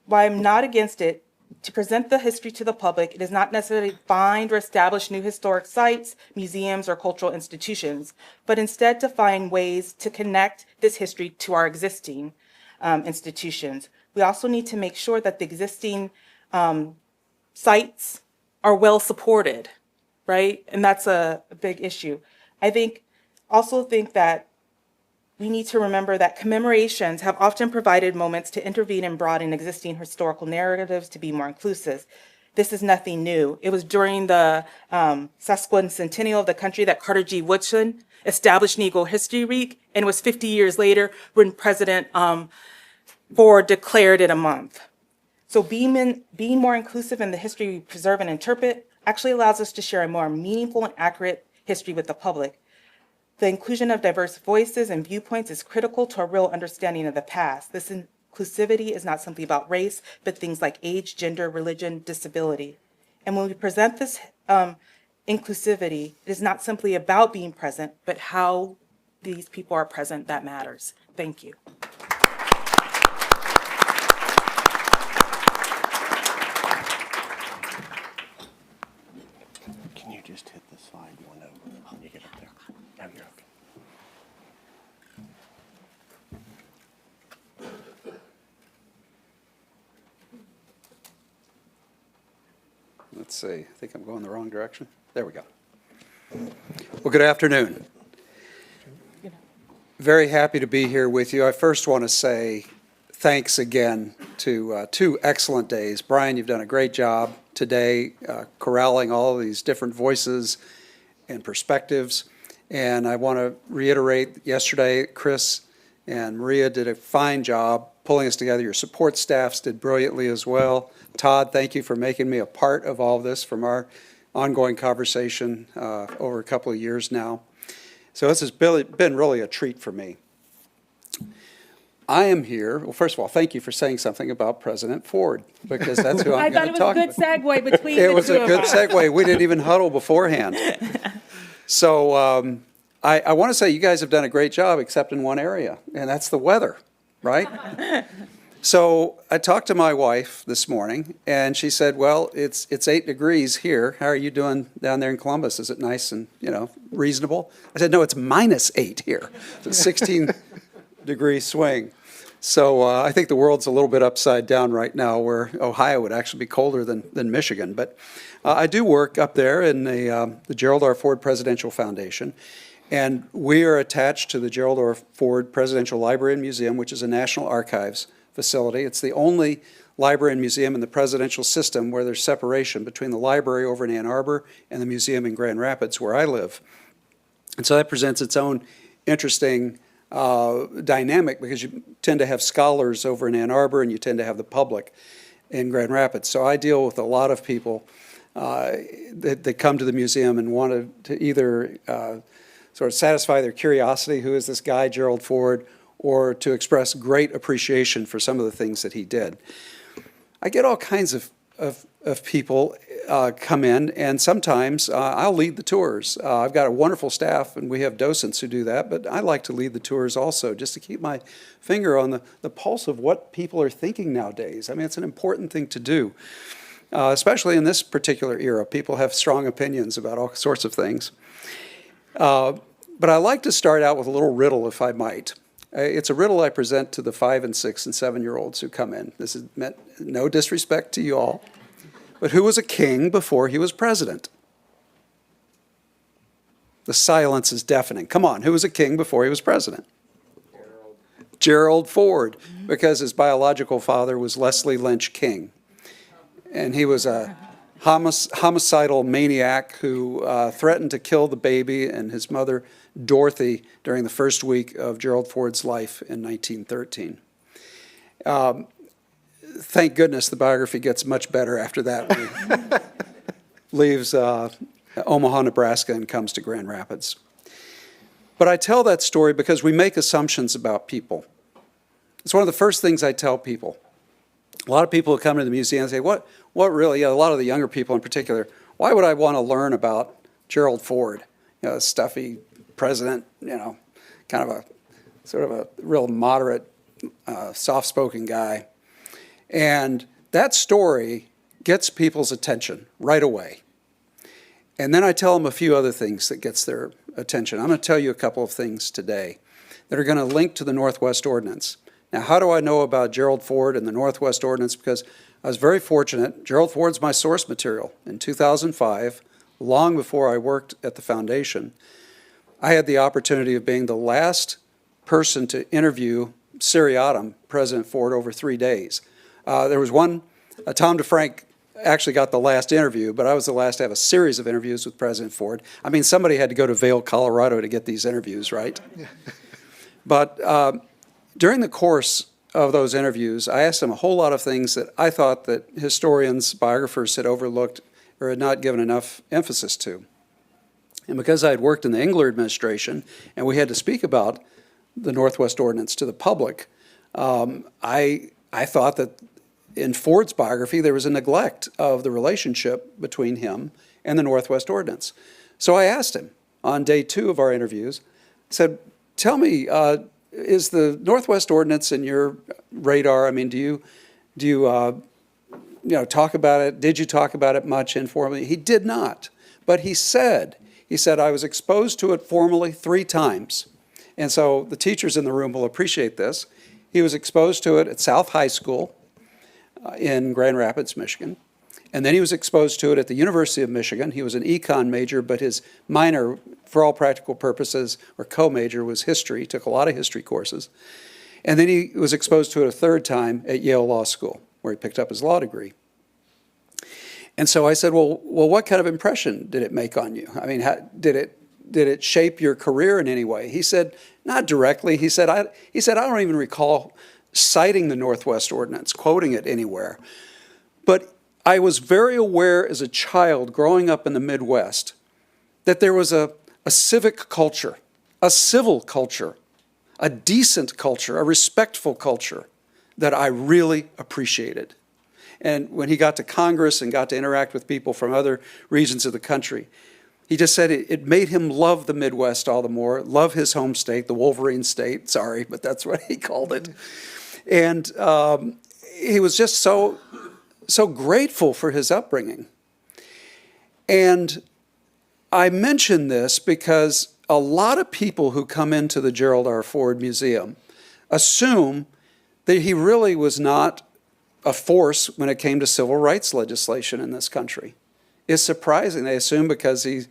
While I'm not against it, to present the history to the public, it is not necessarily to find or establish new historic sites, museums, or cultural institutions, but instead to find ways to connect this history to our existing institutions. We also need to make sure that the existing sites are well supported, right? And that's a big issue. I also think that we need to remember that commemorations have often provided moments to intervene and broaden existing historical narratives to be more inclusive. This is nothing new. It was during the sesquicentennial of the country that Carter G. Woodson established Negro History Week, and it was 50 years later when President Ford declared it a month. So being more inclusive in the history we preserve and interpret actually allows us to share a more meaningful and accurate history with the public. The inclusion of diverse voices and viewpoints is critical to a real understanding of the past. This inclusivity is not simply about race, but things like age, gender, religion, disability. And when we present this inclusivity, it is not simply about being present, but how these people are present that matters. Thank you. Can you just hit the slide one over when you get up there? No, you're okay. Let's see, I think I'm going the wrong direction. There we go. Well, good afternoon. Very happy to be here with you. I first want to say thanks again to 2 excellent days. Brian, you've done a great job today corralling all of these different voices and perspectives. And I want to reiterate, yesterday, Chris and Maria did a fine job pulling us together. Your support staffs did brilliantly as well. Todd, thank you for making me a part of all of this from our ongoing conversation over a couple of years now. So this has been really a treat for me. I am here, well, first of all, thank you for saying something about President Ford, because that's who I'm going to talk about. I thought it was a good segue between the two It was a of good us. segue. We didn't even huddle beforehand. So I want to say you guys have done a great job, except in one area, and that's the weather, right? So I talked to my wife this morning, and she said, well, it's 8 degrees here. How are you doing down there in Columbus? Is it nice and, reasonable? I said, no, it's -8 here. It's a 16-degree swing. So I think the world's a little bit upside down right now, where Ohio would actually be colder than Michigan. But I do work up there in the Gerald R. Ford Presidential Foundation, and we are attached to the Gerald R. Ford Presidential Library and Museum, which is a National Archives facility. It's the only library and museum in the presidential system where there's separation between the library over in Ann Arbor and the museum in Grand Rapids, where I live. And so that presents its own interesting dynamic, because you tend to have scholars over in Ann Arbor and you tend to have the public in Grand Rapids. So I deal with a lot of people that come to the museum and want to either sort of satisfy their curiosity, who is this guy, Gerald Ford, or to express great appreciation for some of the things that he did. I get all kinds of people come in, and sometimes I'll lead the tours. I've got a wonderful staff, and we have docents who do that, but I like to lead the tours also, just to keep my finger on the pulse of what people are thinking nowadays. I mean, it's an important thing to do, especially in this particular era. People have strong opinions about all sorts of things. But I like to start out with a little riddle, if I might. It's a riddle I present to the 5 and 6 and 7-year-olds who come in. This is meant no disrespect to you all. But who was a king before he was president? The silence is deafening. Come on, who was a king before he was president? Gerald Ford, because his biological father was Leslie Lynch King. And he was a homicidal maniac who threatened to kill the baby and his mother, Dorothy, during the first week of Gerald Ford's life in 1913. Thank goodness the biography gets much better after that. He leaves Omaha, Nebraska, and comes to Grand Rapids. But I tell that story because we make assumptions about people. It's one of the first things I tell people. A lot of people who come to the museum and say, what really, a lot of the younger people in particular, why would I want to learn about Gerald Ford? A stuffy president, kind of a sort of a real moderate, soft-spoken guy. And that story gets people's attention right away. And then I tell them a few other things that gets their attention. I'm going to tell you a couple of things today that are going to link to the Northwest Ordinance. Now, how do I know about Gerald Ford and the Northwest Ordinance? Because I was very fortunate. Gerald Ford's my source material. In 2005, long before I worked at the foundation, I had the opportunity of being the last person to interview seriatim President Ford over 3 days. There was one, Tom DeFrank actually got the last interview, but I was the last to have a series of interviews with President Ford. I mean, somebody had to go to Vail, Colorado to get these interviews, right? But during the course of those interviews, I asked him a whole lot of things that I thought that historians, biographers had overlooked or had not given enough emphasis to. And because I had worked in the Engler administration and we had to speak about the Northwest Ordinance to the public, I thought that in Ford's biography there was a neglect of the relationship between him and the Northwest Ordinance. So I asked him on day 2 of our interviews, I said, tell me, is the Northwest Ordinance in your radar? I mean, do you talk about it? Did you talk about it much informally? He did not. But he said, I was exposed to it formally 3 times. And so the teachers in the room will appreciate this. He was exposed to it at South High School in Grand Rapids, Michigan. And then he was exposed to it at the University of Michigan. He was an econ major, but his minor, for all practical purposes, or co-major, was history. He took a lot of history courses. And then he was exposed to it a 3rd time at Yale Law School, where he picked up his law degree. And so I said, well, what kind of impression did it make on you? I mean, did it shape your career in any way? He said, not directly. He said, I don't even recall citing the Northwest Ordinance, quoting it anywhere. But I was very aware as a child growing up in the Midwest that there was a civic culture, a civil culture, a decent culture, a respectful culture that I really appreciated. And when he got to Congress and got to interact with people from other regions of the country, he just said it made him love the Midwest all the more, love his home state, the Wolverine State, sorry, but that's what he called it. And he was just so grateful for his upbringing. And I mention this because a lot of people who come into the Gerald R. Ford Museum assume that he really was not a force when it came to civil rights legislation in this country. It's surprising. They assume because he's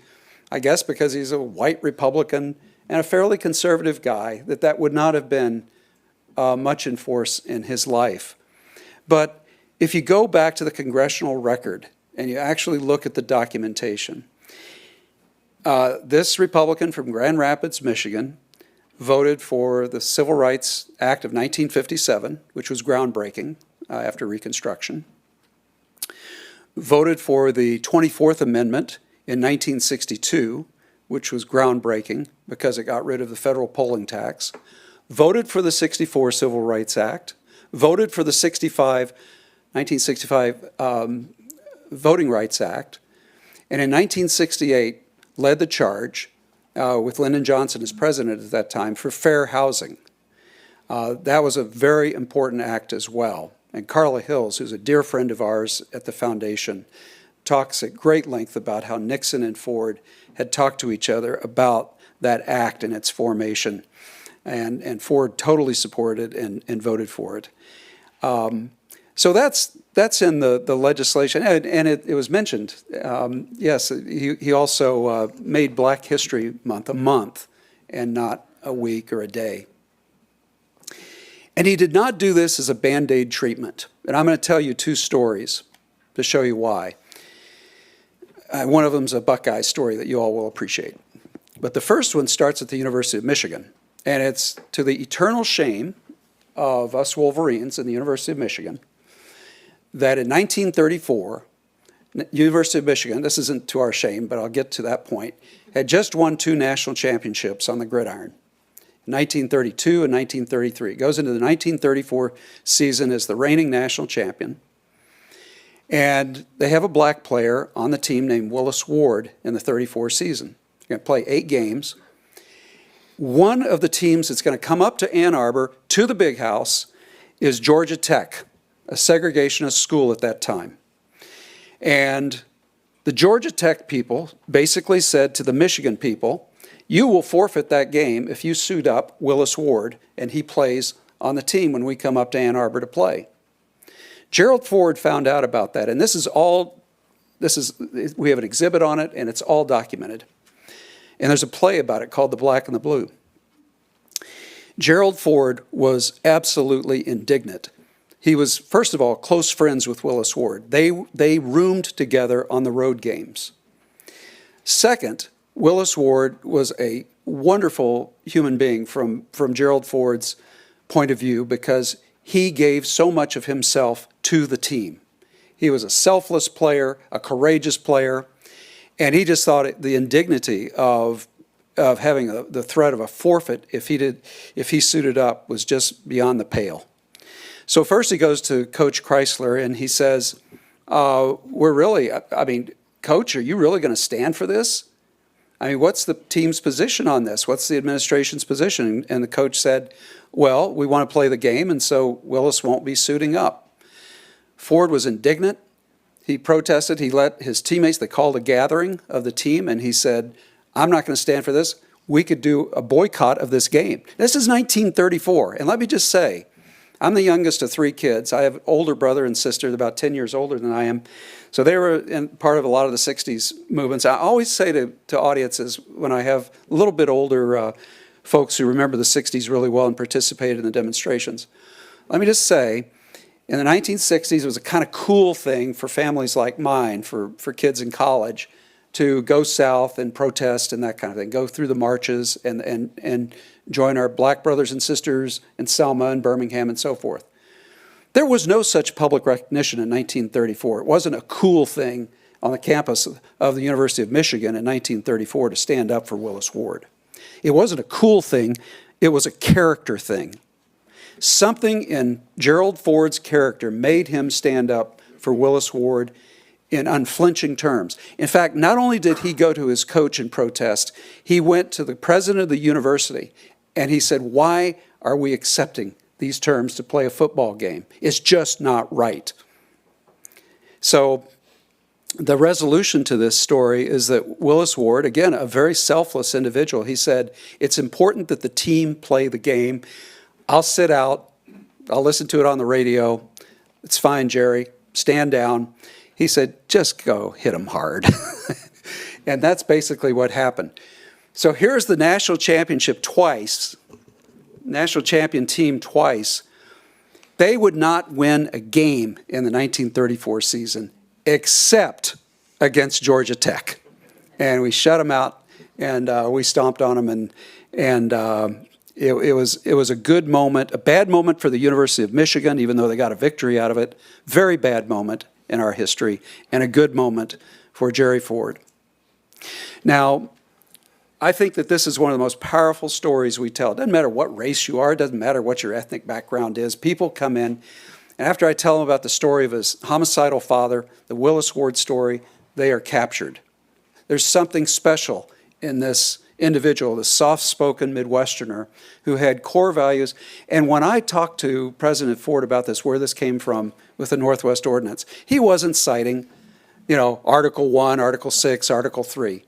a white Republican and a fairly conservative guy, that would not have been much in force in his life. But if you go back to the congressional record and you actually look at the documentation, this Republican from Grand Rapids, Michigan, voted for the Civil Rights Act of 1957, which was groundbreaking after Reconstruction. voted for the 24th Amendment in 1962, which was groundbreaking because it got rid of the federal polling tax, voted for the 64 Civil Rights Act, voted for the 1965 Voting Rights Act, and in 1968 led the charge, with Lyndon Johnson as president at that time, for fair housing. That was a very important act as well. And Carla Hills, who's a dear friend of ours at the foundation, talks at great length about how Nixon and Ford had talked to each other about that act and its formation. And Ford totally supported and voted for it. So that's in the legislation, and it was mentioned. Yes, he also made Black History Month a month and not a week or a day. And he did not do this as a Band-Aid treatment. And I'm going to tell you two stories to show you why. One of them is a Buckeye story that you all will appreciate. But the first one starts at the University of Michigan. And it's to the eternal shame of us Wolverines in the University of Michigan that in 1934, University of Michigan, this isn't to our shame, but I'll get to that point, had just won 2 national championships on the gridiron. 1932 and 1933. It goes into the 1934 season as the reigning national champion. And they have a black player on the team named Willis Ward in the 34 season. They're going to play 8 games. One of the teams that's going to come up to Ann Arbor, to the Big House, is Georgia Tech, a segregationist school at that time. And the Georgia Tech people basically said to the Michigan people, you will forfeit that game if you suit up Willis Ward and he plays on the team when we come up to Ann Arbor to play. Gerald Ford found out about that, and we have an exhibit on it, and it's all documented. And there's a play about it called The Black and the Blue. Gerald Ford was absolutely indignant. He was, first of all, close friends with Willis Ward. They roomed together on the road games. Second, Willis Ward was a wonderful human being from Gerald Ford's point of view because he gave so much of himself to the team. He was a selfless player, a courageous player, and he just thought the indignity of having the threat of a forfeit if he suited up was just beyond the pale. So first he goes to Coach Chrysler and he says, Coach, are you really going to stand for this? I mean, what's the team's position on this? What's the administration's position? And the coach said, well, we want to play the game, and so Willis won't be suiting up. Ford was indignant. He protested. He let his teammates, they called a gathering of the team, and he said, I'm not going to stand for this. We could do a boycott of this game. This is 1934, and let me just say, I'm the youngest of 3 kids. I have an older brother and sister, about 10 years older than I am. So they were part of a lot of the 60s movements. I always say to audiences, when I have a little bit older folks who remember the 60s really well and participated in the demonstrations, let me just say, in the 1960s, it was a kind of cool thing for families like mine, for kids in college, to go south and protest and that kind of thing, go through the marches and join our black brothers and sisters in Selma and Birmingham and so forth. There was no such public recognition in 1934. It wasn't a cool thing on the campus of the University of Michigan in 1934 to stand up for Willis Ward. It wasn't a cool thing. It was a character thing. Something in Gerald Ford's character made him stand up for Willis Ward in unflinching terms. In fact, not only did he go to his coach and protest, he went to the president of the university and he said, why are we accepting these terms to play a football game? It's just not right. So the resolution to this story is that Willis Ward, again, a very selfless individual, he said, it's important that the team play the game. I'll sit out. I'll listen to it on the radio. It's fine, Jerry. Stand down. He said, just go hit them hard. And that's basically what happened. So here's the national championship twice, national champion team twice. They would not win a game in the 1934 season except against Georgia Tech. And we shut them out and we stomped on them. And it was a good moment, a bad moment for the University of Michigan, even though they got a victory out of it. Very bad moment. in our history and a good moment for Jerry Ford. Now, I think that this is one of the most powerful stories we tell. It doesn't matter what race you are, it doesn't matter what your ethnic background is. People come in, and after I tell them about the story of his homicidal father, the Willis Ward story, they are captured. There's something special in this individual, this soft-spoken Midwesterner who had core values. And when I talked to President Ford about this, where this came from with the Northwest Ordinance, he wasn't citing, Article 1, Article 6, Article 3.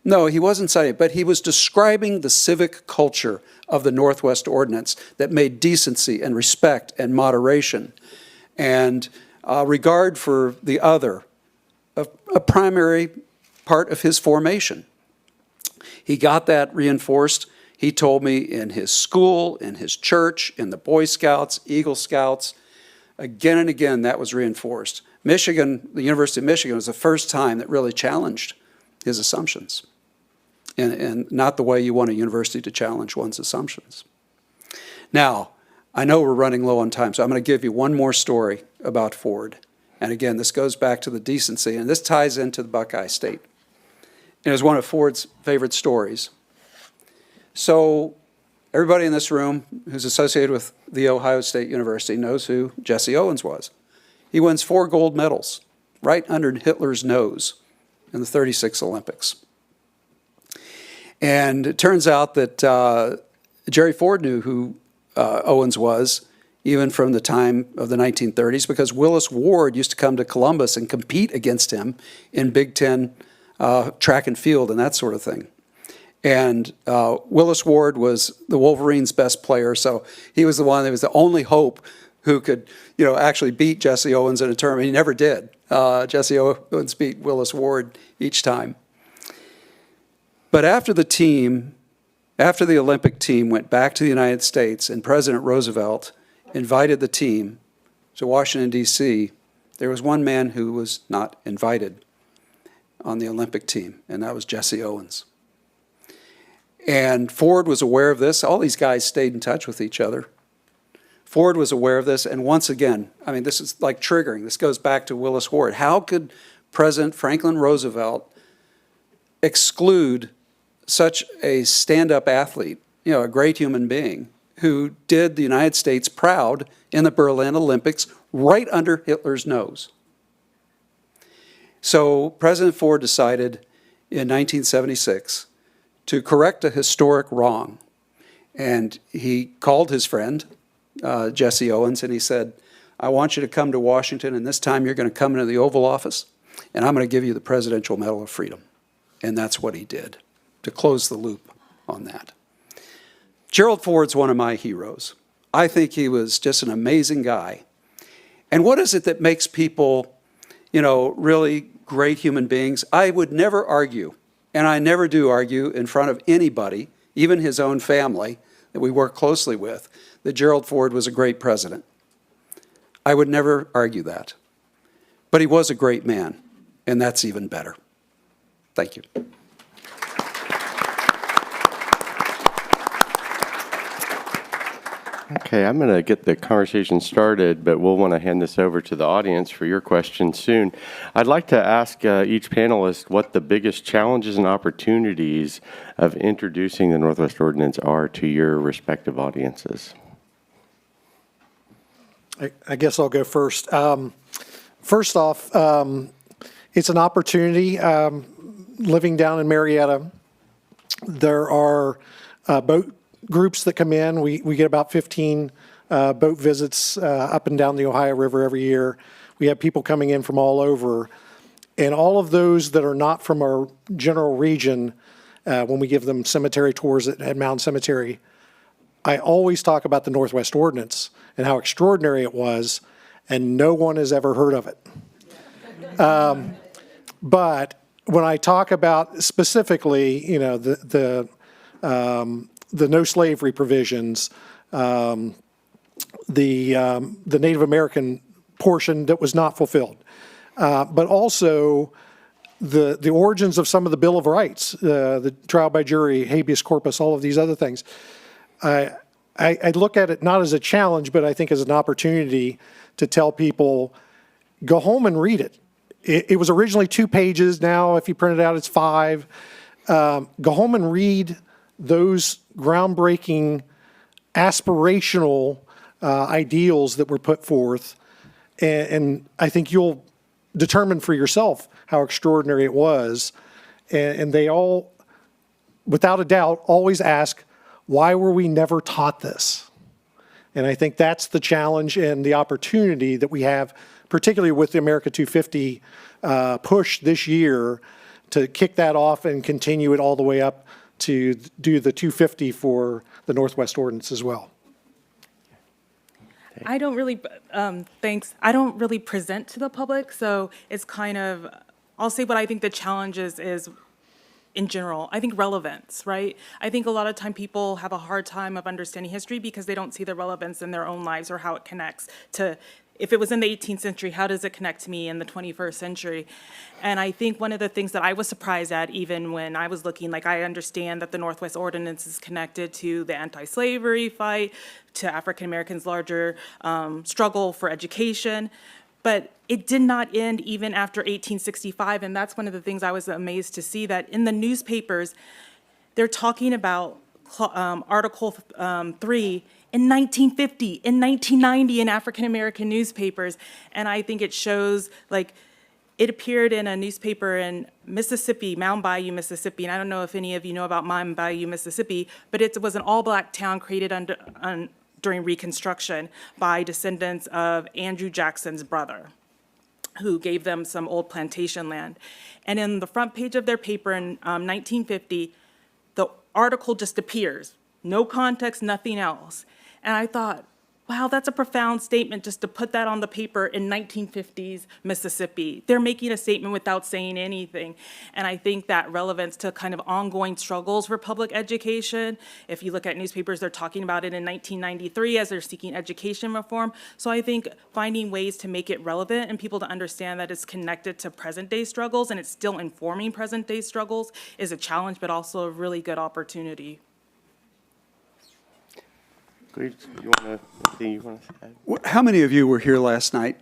No, he wasn't citing it, but he was describing the civic culture of the Northwest Ordinance that made decency and respect and moderation and regard for the other a primary part of his formation. He got that reinforced, he told me, in his school, in his church, in the Boy Scouts, Eagle Scouts. Again and again, that was reinforced. Michigan, the University of Michigan, was the first time that really challenged his assumptions, and not the way you want a university to challenge one's assumptions. Now, I know we're running low on time, so I'm going to give you one more story about Ford. And again, this goes back to the decency, and this ties into the Buckeye State. It was one of Ford's favorite stories. So everybody in this room who's associated with The Ohio State University knows who Jesse Owens was. He wins 4 gold medals right under Hitler's nose in the 36 Olympics. And it turns out that Jerry Ford knew who Owens was, even from the time of the 1930s, because Willis Ward used to come to Columbus and compete against him in Big Ten track and field and that sort of thing. And Willis Ward was the Wolverines' best player, so he was the one that was the only hope who could, actually beat Jesse Owens in a tournament. He never did. Jesse Owens beat Willis Ward each time. But after the Olympic team went back to the United States and President Roosevelt invited the team to Washington, D.C., there was one man who was not invited on the Olympic team, and that was Jesse Owens. And Ford was aware of this. All these guys stayed in touch with each other. Ford was aware of this, and once again, this is like triggering. This goes back to Willis Ward. How could President Franklin Roosevelt exclude such a stand-up athlete, a great human being, who did the United States proud in the Berlin Olympics right under Hitler's nose? So President Ford decided in 1976 to correct a historic wrong. And he called his friend, Jesse Owens, and he said, I want you to come to Washington, and this time you're going to come into the Oval Office, and I'm going to give you the Presidential Medal of Freedom. And that's what he did, to close the loop on that. Gerald Ford's one of my heroes. I think he was just an amazing guy. And what is it that makes people, really great human beings? I would never argue, and I never do argue in front of anybody, even his own family that we work closely with, that Gerald Ford was a great president. I would never argue that. But he was a great man, and that's even better. Thank you. Okay, I'm going to get the conversation started, but we'll want to hand this over to the audience for your questions soon. I'd like to ask each panelist what the biggest challenges and opportunities of introducing the Northwest Ordinance are to your respective audiences. I guess I'll go first. First off, it's an opportunity. Living down in Marietta, there are boat groups that come in. We get about 15 boat visits up and down the Ohio River every year. We have people coming in from all over. And all of those that are not from our general region, when we give them cemetery tours at Mountain Cemetery, I always talk about the Northwest Ordinance and how extraordinary it was, and no one has ever heard of it. But when I talk about specifically, the no slavery provisions, the Native American portion that was not fulfilled, but also the origins of some of the Bill of Rights, the trial by jury, habeas corpus, all of these other things. I look at it not as a challenge, but I think as an opportunity to tell people, go home and read it. It was originally 2 pages. Now, if you print it out, it's 5. Go home and read those groundbreaking, aspirational ideals that were put forth. And I think you'll determine for yourself how extraordinary it was. And they all, without a doubt, always ask, why were we never taught this? And I think that's the challenge and the opportunity that we have, particularly with the America 250 push this year, to kick that off and continue it all the way up to do the 250 for the Northwest Ordinance as well. I don't really, thanks. I don't really present to the public, so it's kind of, I'll say what I think the challenge is in general. I think relevance, right? I think a lot of time people have a hard time of understanding history because they don't see the relevance in their own lives or how it connects to, if it was in the 18th century, how does it connect to me in the 21st century? And I think one of the things that I was surprised at, even when I was looking, like I understand that the Northwest Ordinance is connected to the anti-slavery fight, to African Americans' larger struggle for education, but it did not end even after 1865. And that's one of the things I was amazed to see, that in the newspapers, they're talking about Article 3 in 1950, in 1990 in African American newspapers. And I think it shows, like, it appeared in a newspaper in Mississippi, Mound Bayou, Mississippi. And I don't know if any of you know about Mound Bayou, Mississippi, but it was an all-black town created during Reconstruction by descendants of Andrew Jackson's brother, who gave them some old plantation land. And in the front page of their paper in 1950, the article just appears. No context, nothing else. And I thought, wow, that's a profound statement just to put that on the paper in 1950s Mississippi. They're making a statement without saying anything. And I think that relevance to kind of ongoing struggles for public education. If you look at newspapers, they're talking about it in 1993 as they're seeking education reform. So I think finding ways to make it relevant and people to understand that it's connected to present day struggles and it's still informing present day struggles is a challenge, but also a really good opportunity. You want to add? How many of you were here last night?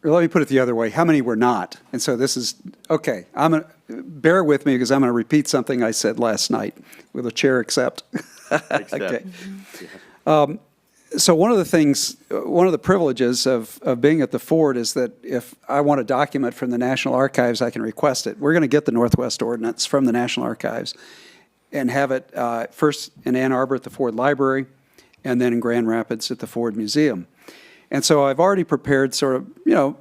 Or let me put it the other way, how many were not? And so this is, okay, bear with me because I'm going to repeat something I said last night. Will the chair accept? Okay. So one of the privileges of being at the Ford is that if I want a document from the National Archives, I can request it. We're going to get the Northwest Ordinance from the National Archives and have it first in Ann Arbor at the Ford Library, and then in Grand Rapids at the Ford Museum. And so I've already prepared sort of,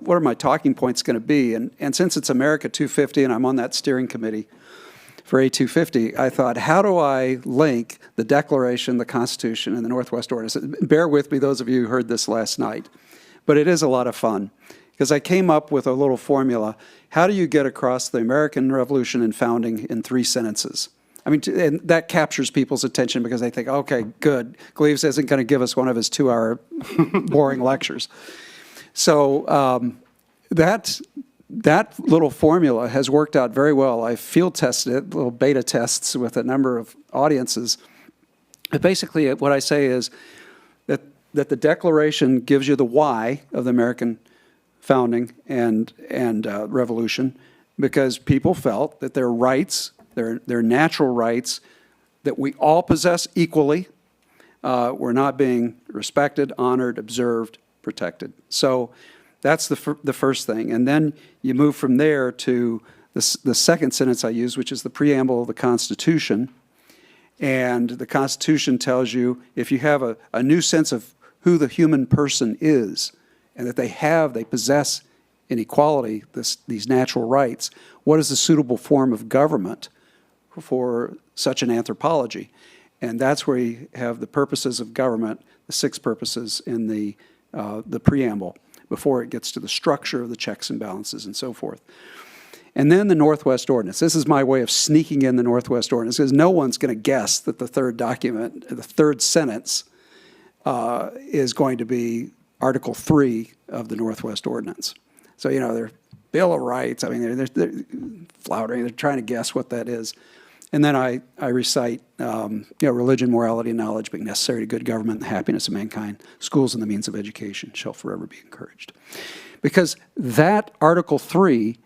what are my talking points going to be? And since it's America 250 and I'm on that steering committee for A250, I thought, how do I link the Declaration, the Constitution, and the Northwest Ordinance? Bear with me, those of you who heard this last night. But it is a lot of fun, because I came up with a little formula. How do you get across the American Revolution and founding in 3 sentences? I mean, and that captures people's attention because they think, okay, good, Gleaves isn't going to give us one of his 2-hour boring lectures. So that little formula has worked out very well. I field tested it, little beta tests with a number of audiences. But basically, what I say is that the Declaration gives you the why of the American founding and revolution, because people felt that their rights, their natural rights that we all possess equally, were not being respected, honored, observed, protected. So that's the first thing. And then you move from there to the second sentence I use, which is the preamble of the Constitution. And the Constitution tells you if you have a new sense of who the human person is and that they possess in equality these natural rights, what is the suitable form of government for such an anthropology? And that's where you have the purposes of government, the 6 purposes in the preamble, before it gets to the structure of the checks and balances and so forth. And then the Northwest Ordinance. This is my way of sneaking in the Northwest Ordinance, because no one's going to guess that the third document, the third sentence, is going to be Article 3 of the Northwest Ordinance. So, their Bill of Rights, I mean, they're floundering, they're trying to guess what that is. And then I recite, religion, morality, and knowledge being necessary to good government and the happiness of mankind. Schools and the means of education shall forever be encouraged. Because that Article 3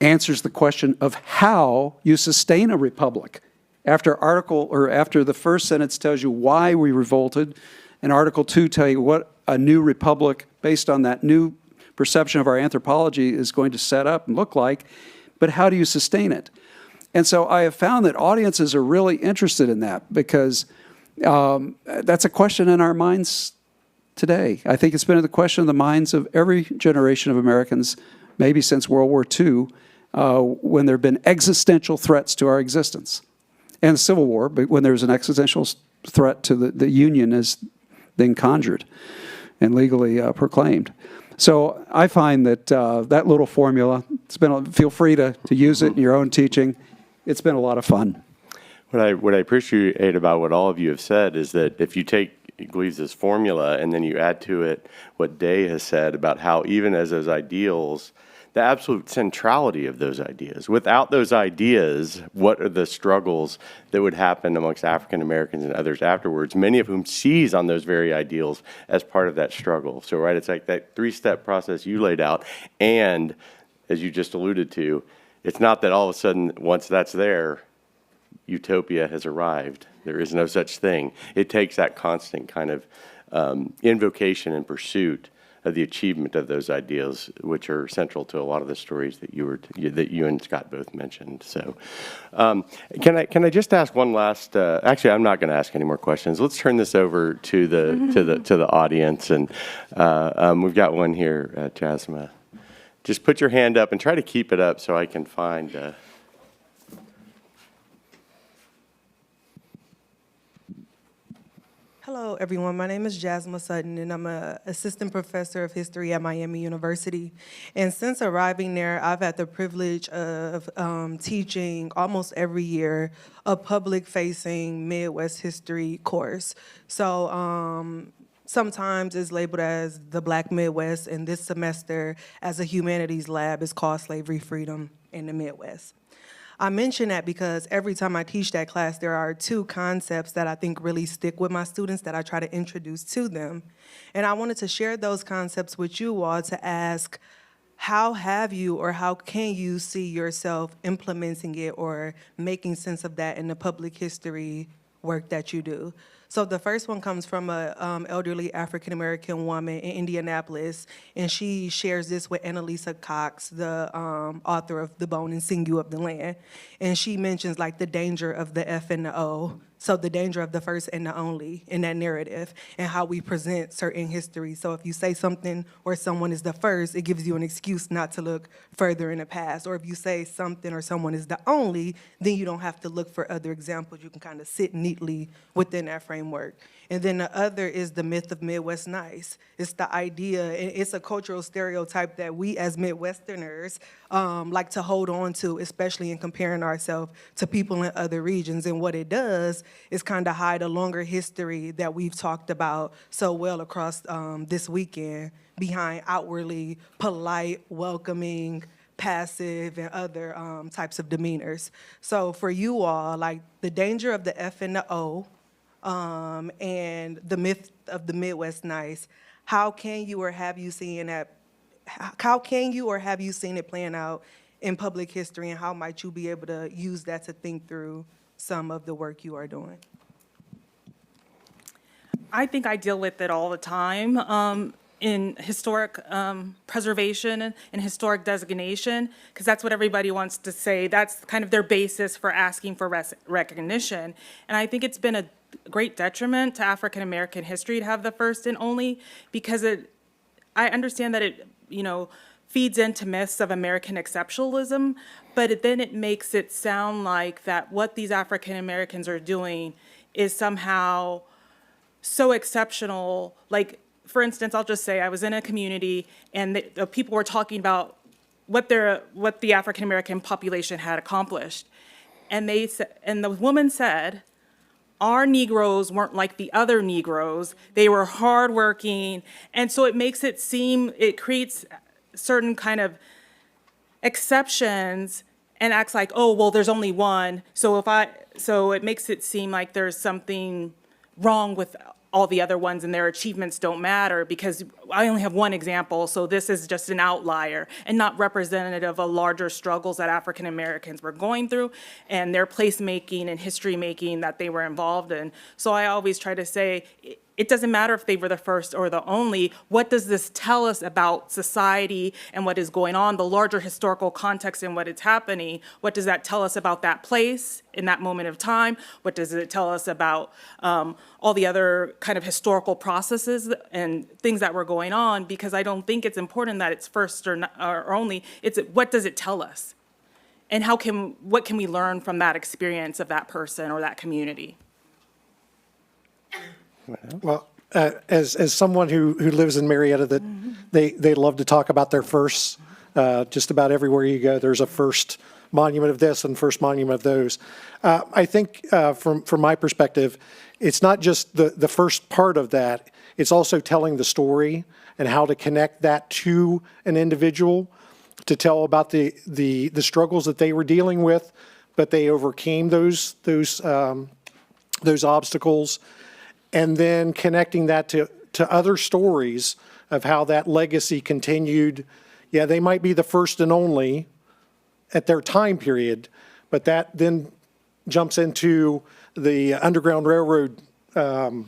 answers the question of how you sustain a republic. After the first sentence tells you why we revolted, and Article 2 tell you what a new republic based on that new perception of our anthropology is going to set up and look like, but how do you sustain it? And so I have found that audiences are really interested in that because that's a question in our minds today. I think it's been the question in the minds of every generation of Americans, maybe since World War II, when there have been existential threats to our existence. And the Civil War, but when there was an existential threat to the Union as being conjured and legally proclaimed. So I find that that little formula, feel free to use it in your own teaching. It's been a lot of fun. What I appreciate about what all of you have said is that if you take Gleaves' formula and then you add to it what Day has said about how even as those ideals, the absolute centrality of those ideas. Without those ideas, what are the struggles that would happen amongst African Americans and others afterwards, many of whom seize on those very ideals as part of that struggle. So, right, it's like that three-step process you laid out. And as you just alluded to, it's not that all of a sudden, once that's there, utopia has arrived. There is no such thing. It takes that constant kind of invocation and pursuit of the achievement of those ideals, which are central to a lot of the stories that you and Scott both mentioned. So, can I just ask one last? Actually, I'm not going to ask any more questions. Let's turn this over to the audience, and we've got one here, Jasmine. Just put your hand up and try to keep it up so I can find. Hello, everyone. My name is Jasmine Sutton, and I'm an assistant professor of history at Miami University. And since arriving there, I've had the privilege of teaching almost every year a public-facing Midwest history course. So sometimes it's labeled as the Black Midwest, and this semester, as a humanities lab, it's called Slavery, Freedom in the Midwest. I mention that because every time I teach that class, there are two concepts that I think really stick with my students that I try to introduce to them. And I wanted to share those concepts with you all to ask, how have you or how can you see yourself implementing it or making sense of that in the public history work that you do? So the first one comes from an elderly African-American woman in Indianapolis, and she shares this with Annalisa Cox, the author of The Bone and Sinew of the Land. And she mentions like the danger of the F and the O, so the danger of the first and the only in that narrative and how we present certain history. So if you say something or someone is the first, it gives you an excuse not to look further in the past. Or if you say something or someone is the only, then you don't have to look for other examples. You can kind of sit neatly within that framework. And then the other is the myth of Midwest nice. It's the idea, and it's a cultural stereotype that we as Midwesterners like to hold on to, especially in comparing ourselves to people in other regions. And what it does is kind of hide a longer history that we've talked about so well across this weekend behind outwardly polite, welcoming, passive, and other types of demeanors. So for you all, like the danger of the F and the O, and the myth of the Midwest nice, how can you or have you seen that? How can you or have you seen it playing out in public history, and how might you be able to use that to think through some of the work you are doing? I think I deal with it all the time in historic preservation and historic designation, because that's what everybody wants to say. That's kind of their basis for asking for recognition. And I think it's been a great detriment to African American history to have the first and only, because I understand that it, feeds into myths of American exceptionalism, but then it makes it sound like that what these African Americans are doing is somehow so exceptional. Like, for instance, I'll just say I was in a community and the people were talking about what the African American population had accomplished, and the woman said, our Negroes weren't like the other Negroes. They were hardworking. And so it creates certain kind of exceptions and acts like, oh, well, there's only one. So it makes it seem like there's something wrong with all the other ones and their achievements don't matter because I only have one example, so this is just an outlier and not representative of larger struggles that African Americans were going through and their placemaking and history making that they were involved in. So I always try to say, it doesn't matter if they were the first or the only. What does this tell us about society and what is going on, the larger historical context and what is happening? What does that tell us about that place in that moment of time? What does it tell us about all the other kind of historical processes and things that were going on? Because I don't think it's important that it's first or, not, or only. It's what does it tell us? And what can we learn from that experience of that person or that community? Well, as someone who lives in Marietta, that they love to talk about their firsts. Just about everywhere you go, there's a first monument of this and first monument of those. I think from my perspective, it's not just the first part of that. It's also telling the story and how to connect that to an individual, to tell about the struggles that they were dealing with, but they overcame those obstacles. And then connecting that to other stories of how that legacy continued. Yeah, they might be the first and only at their time period, but that then jumps into the Underground Railroad, the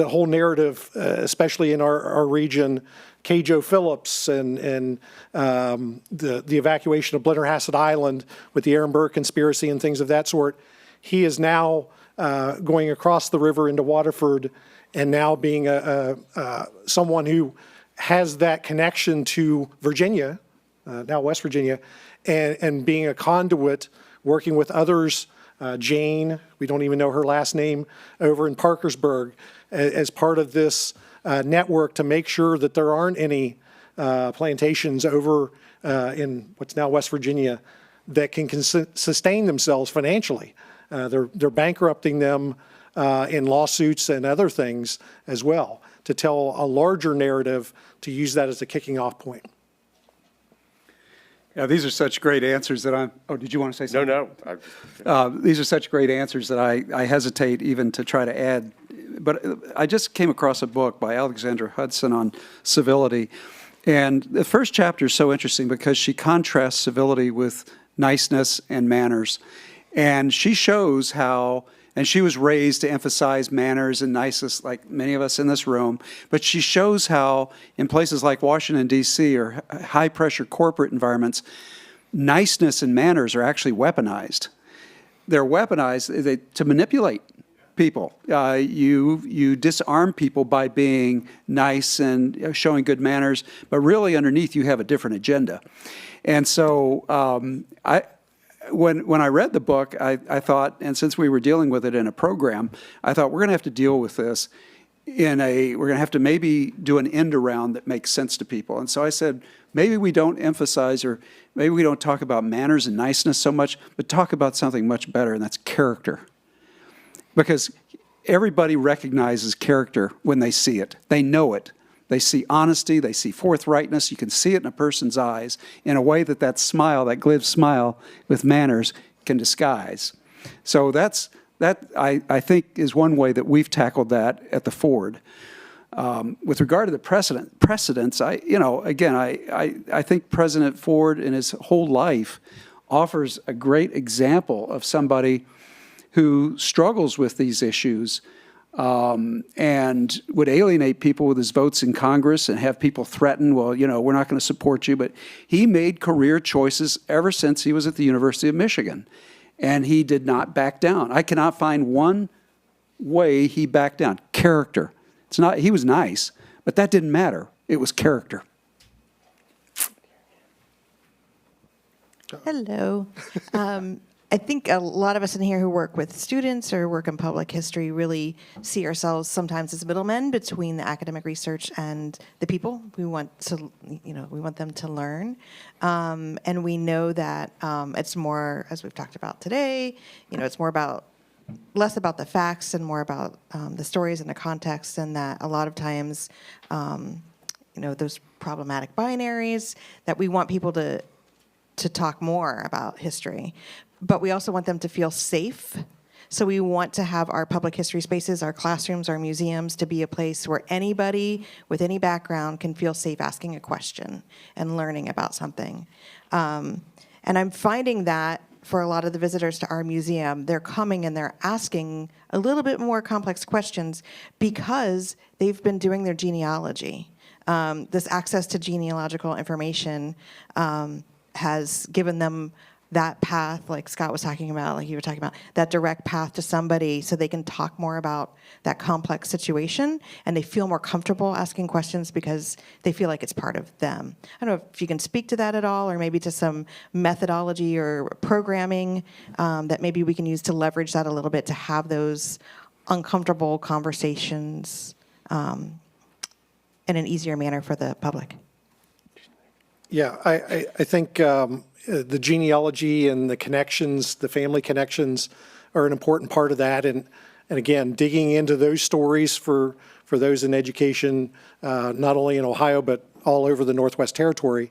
whole narrative, especially in our region, K. Joe Phillips and the evacuation of Blennerhassett Island with the Aaron Burr conspiracy and things of that sort. He is now going across the river into Waterford and now being someone who has that connection to Virginia, now West Virginia, and being a conduit, working with others, Jane, we don't even know her last name, over in Parkersburg, as part of this network to make sure that there aren't any plantations over in what's now West Virginia that can sustain themselves financially. They're bankrupting them in lawsuits and other things as well, to tell a larger narrative, to use that as a kicking off point. Yeah, these are such great answers that did you want to say something? No. These are such great answers that I hesitate even to try to add. But I just came across a book by Alexandra Hudson on civility. And the first chapter is so interesting because she contrasts civility with niceness and manners. And she shows how, and she was raised to emphasize manners and niceness like many of us in this room, but she shows how in places like Washington, D.C. or high-pressure corporate environments, niceness and manners are actually weaponized. They're weaponized to manipulate people. You disarm people by being nice and showing good manners, but really underneath you have a different agenda. And so when I read the book, I thought, and since we were dealing with it in a program, I thought we're going to have to deal with this we're going to have to maybe do an end around that makes sense to people. And so I said, maybe we don't emphasize or maybe we don't talk about manners and niceness so much, but talk about something much better, and that's character. Because everybody recognizes character when they see it. They know it. They see honesty, they see forthrightness. You can see it in a person's eyes in a way that smile, that glib smile with manners can disguise. So that I think is one way that we've tackled that at the Ford. With regard to the precedents, I think President Ford in his whole life offers a great example of somebody who struggles with these issues and would alienate people with his votes in Congress and have people threaten, well, we're not going to support you. But he made career choices ever since he was at the University of Michigan, and he did not back down. I cannot find one way he backed down. Character. He was nice, but that didn't matter. It was character. Hello. I think a lot of us in here who work with students or work in public history really see ourselves sometimes as middlemen between the academic research and the people. We want them to learn. And we know that it's more, as we've talked about today, it's less about the facts and more about the stories and the context, and that a lot of times, those problematic binaries that we want people to to talk more about history. But we also want them to feel safe. So we want to have our public history spaces, our classrooms, our museums to be a place where anybody with any background can feel safe asking a question and learning about something. And I'm finding that for a lot of the visitors to our museum, they're coming and they're asking a little bit more complex questions because they've been doing their genealogy. This access to genealogical information has given them that path, like Scott was talking about, like you were talking about, that direct path to somebody so they can talk more about that complex situation and they feel more comfortable asking questions because they feel like it's part of them. I don't know if you can speak to that at all, or maybe to some methodology or programming that maybe we can use to leverage that a little bit to have those uncomfortable conversations in an easier manner for the public. Yeah, I think the genealogy and the connections, the family connections are an important part of that. And again, digging into those stories for those in education, not only in Ohio, but all over the Northwest Territory.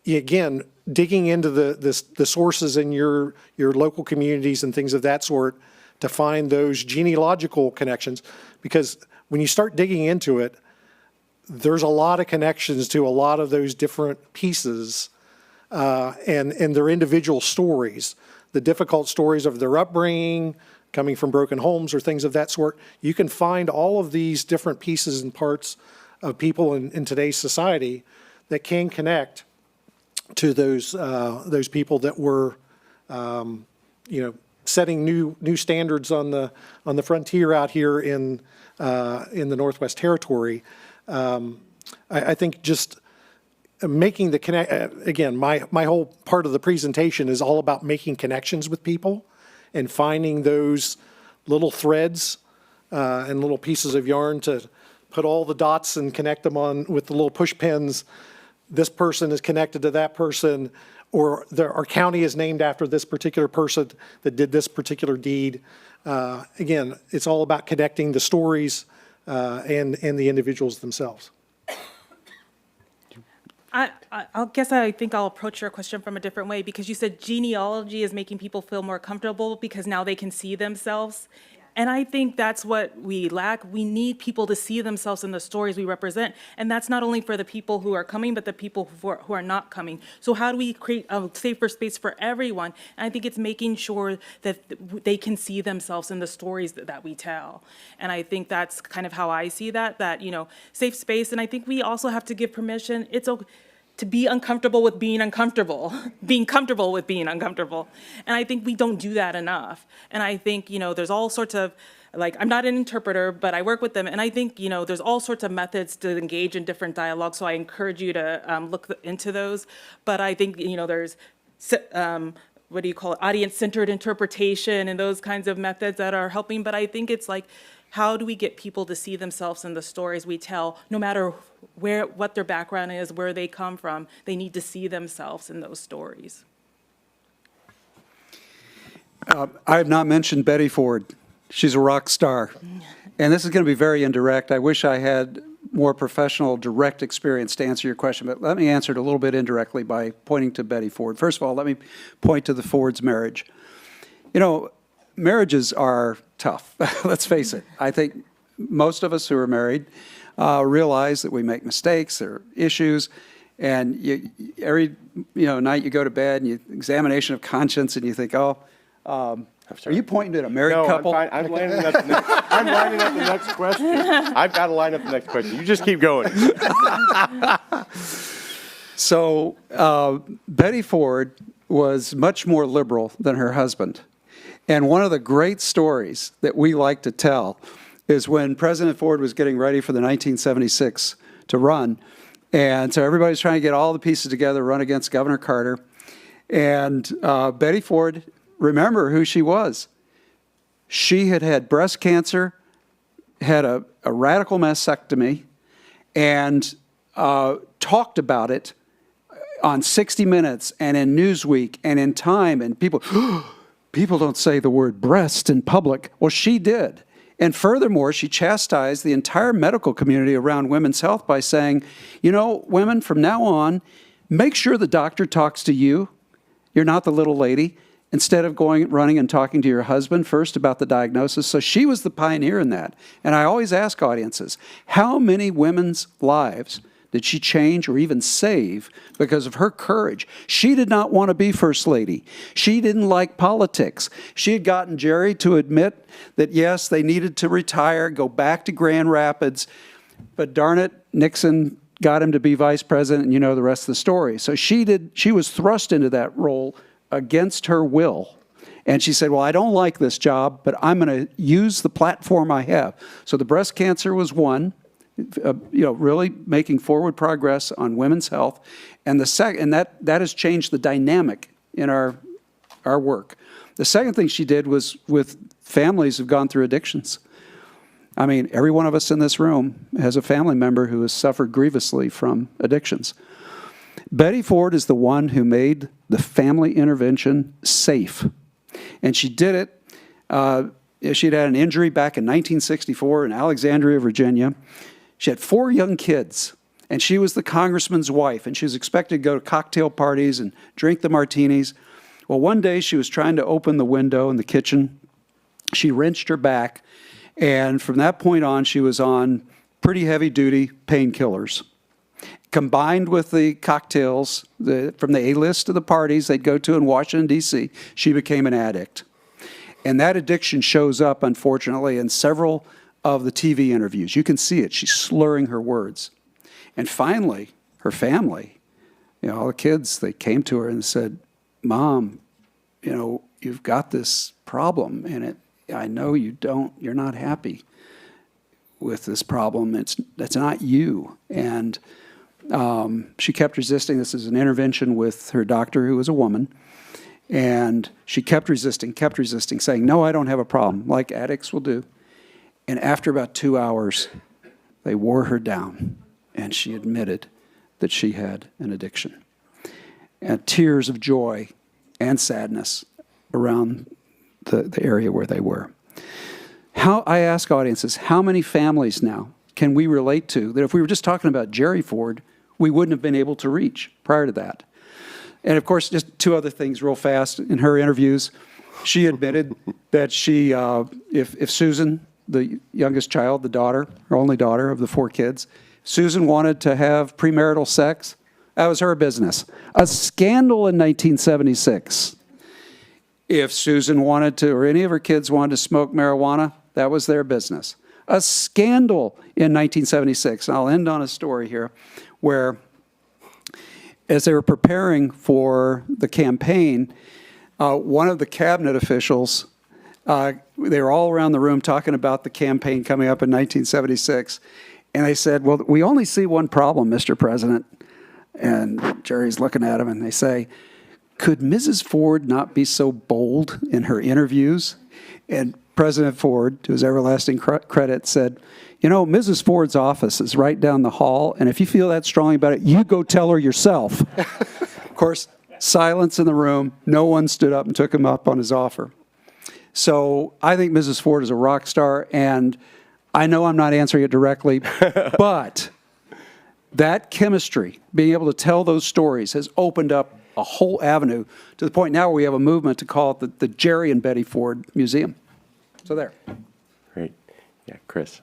Again, digging into the sources in your local communities and things of that sort to find those genealogical connections. Because when you start digging into it, there's a lot of connections to a lot of those different pieces and their individual stories, the difficult stories of their upbringing, coming from broken homes or things of that sort. You can find all of these different pieces and parts of people in today's society that can connect to those people that were, setting new standards on the frontier out here in the Northwest Territory. I think just making the connect, again, my whole part of the presentation is all about making connections with people and finding those little threads and little pieces of yarn to put all the dots and connect them on with the little push pins. This person is connected to that person, or our county is named after this particular person that did this particular deed. Again, it's all about connecting the stories and the individuals themselves. I think I'll approach your question from a different way, because you said genealogy is making people feel more comfortable because now they can see themselves. And I think that's what we lack. We need people to see themselves in the stories we represent. And that's not only for the people who are coming, but the people who are not coming. So how do we create a safer space for everyone? And I think it's making sure that they can see themselves in the stories that we tell. And I think that's kind of how I see that, safe space. And I think we also have to give permission. It's okay to be uncomfortable with being uncomfortable, being comfortable with being uncomfortable. And I think we don't do that enough. And I think, there's all sorts of, I'm not an interpreter, but I work with them. And I think, there's all sorts of methods to engage in different dialogues. So I encourage you to look into those. But I think, there's, audience-centered interpretation and those kinds of methods that are helping. But I think it's how do we get people to see themselves in the stories we tell, no matter what their background is, where they come from? They need to see themselves in those stories. I have not mentioned Betty Ford. She's a rock star. And this is going to be very indirect. I wish I had more professional, direct experience to answer your question, but let me answer it a little bit indirectly by pointing to Betty Ford. First of all, let me point to the Ford's marriage. Marriages are tough. Let's face it. I think most of us who are married realize that we make mistakes, there are issues, and every night you go to bed and examination of conscience, and you think, are you pointing at a married couple? No, I'm lining up the next question. I've got to line up the next question. You just keep going. So Betty Ford was much more liberal than her husband. And one of the great stories that we like to tell is when President Ford was getting ready for the 1976 to run. And so everybody's trying to get all the pieces together, run against Governor Carter. And Betty Ford, remember who she was. She had had breast cancer, had a radical mastectomy, and talked about it on 60 Minutes and in Newsweek and in Time. And people don't say the word breast in public. Well, she did. And furthermore, she chastised the entire medical community around women's health by saying, women, from now on, Make sure the doctor talks to you. You're not the little lady. Instead of running and talking to your husband first about the diagnosis. So she was the pioneer in that. And I always ask audiences, how many women's lives did she change or even save because of her courage? She did not want to be first lady. She didn't like politics. She had gotten Jerry to admit that, yes, they needed to retire, go back to Grand Rapids. But darn it, Nixon got him to be vice president, and you know the rest of the story. So she was thrust into that role against her will. And she said, well, I don't like this job, but I'm going to use the platform I have. So the breast cancer was one, really making forward progress on women's health. And that has changed the dynamic in our work. The second thing she did was with families who've gone through addictions. I mean, every one of us in this room has a family member who has suffered grievously from addictions. Betty Ford is the one who made the family intervention safe. And she did it. She'd had an injury back in 1964 in Alexandria, Virginia. She had 4 young kids, and she was the congressman's wife, and she was expected to go to cocktail parties and drink the martinis. Well, one day she was trying to open the window in the kitchen. She wrenched her back, and from that point on, she was on pretty heavy-duty painkillers. Combined with the cocktails from the A-list to the parties they'd go to in Washington, D.C., she became an addict. And that addiction shows up, unfortunately, in several of the TV interviews. You can see it. She's slurring her words. And finally, her family, all the kids, they came to her and said, Mom, you've got this problem, and I know you're not happy with this problem. That's not you. And she kept resisting. This is an intervention with her doctor, who was a woman. And she kept resisting, saying, no, I don't have a problem, like addicts will do. And after about 2 hours, they wore her down, and she admitted that she had an addiction. And tears of joy and sadness around the area where they were. I ask audiences, how many families now can we relate to that if we were just talking about Jerry Ford, we wouldn't have been able to reach prior to that? And of course, just 2 other things real fast. In her interviews, she admitted that if Susan, the youngest child, the daughter, her only daughter of the 4 kids, Susan wanted to have premarital sex, that was her business. A scandal in 1976. If Susan wanted to, or any of her kids wanted to smoke marijuana, that was their business. A scandal in 1976. And I'll end on a story here where, as they were preparing for the campaign, one of the cabinet officials, they were all around the room talking about the campaign coming up in 1976. And they said, well, we only see one problem, Mr. President. And Jerry's looking at him and they say, could Mrs. Ford not be so bold in her interviews? And President Ford, to his everlasting credit, said, Mrs. Ford's office is right down the hall, and if you feel that strongly about it, you go tell her yourself. Of course, silence in the room. No one stood up and took him up on his offer. So I think Mrs. Ford is a rock star, and I know I'm not answering it directly, but that chemistry, being able to tell those stories, has opened up a whole avenue to the point now where we have a movement to call it the Jerry and Betty Ford Museum. So there. Great. Yeah, Chris.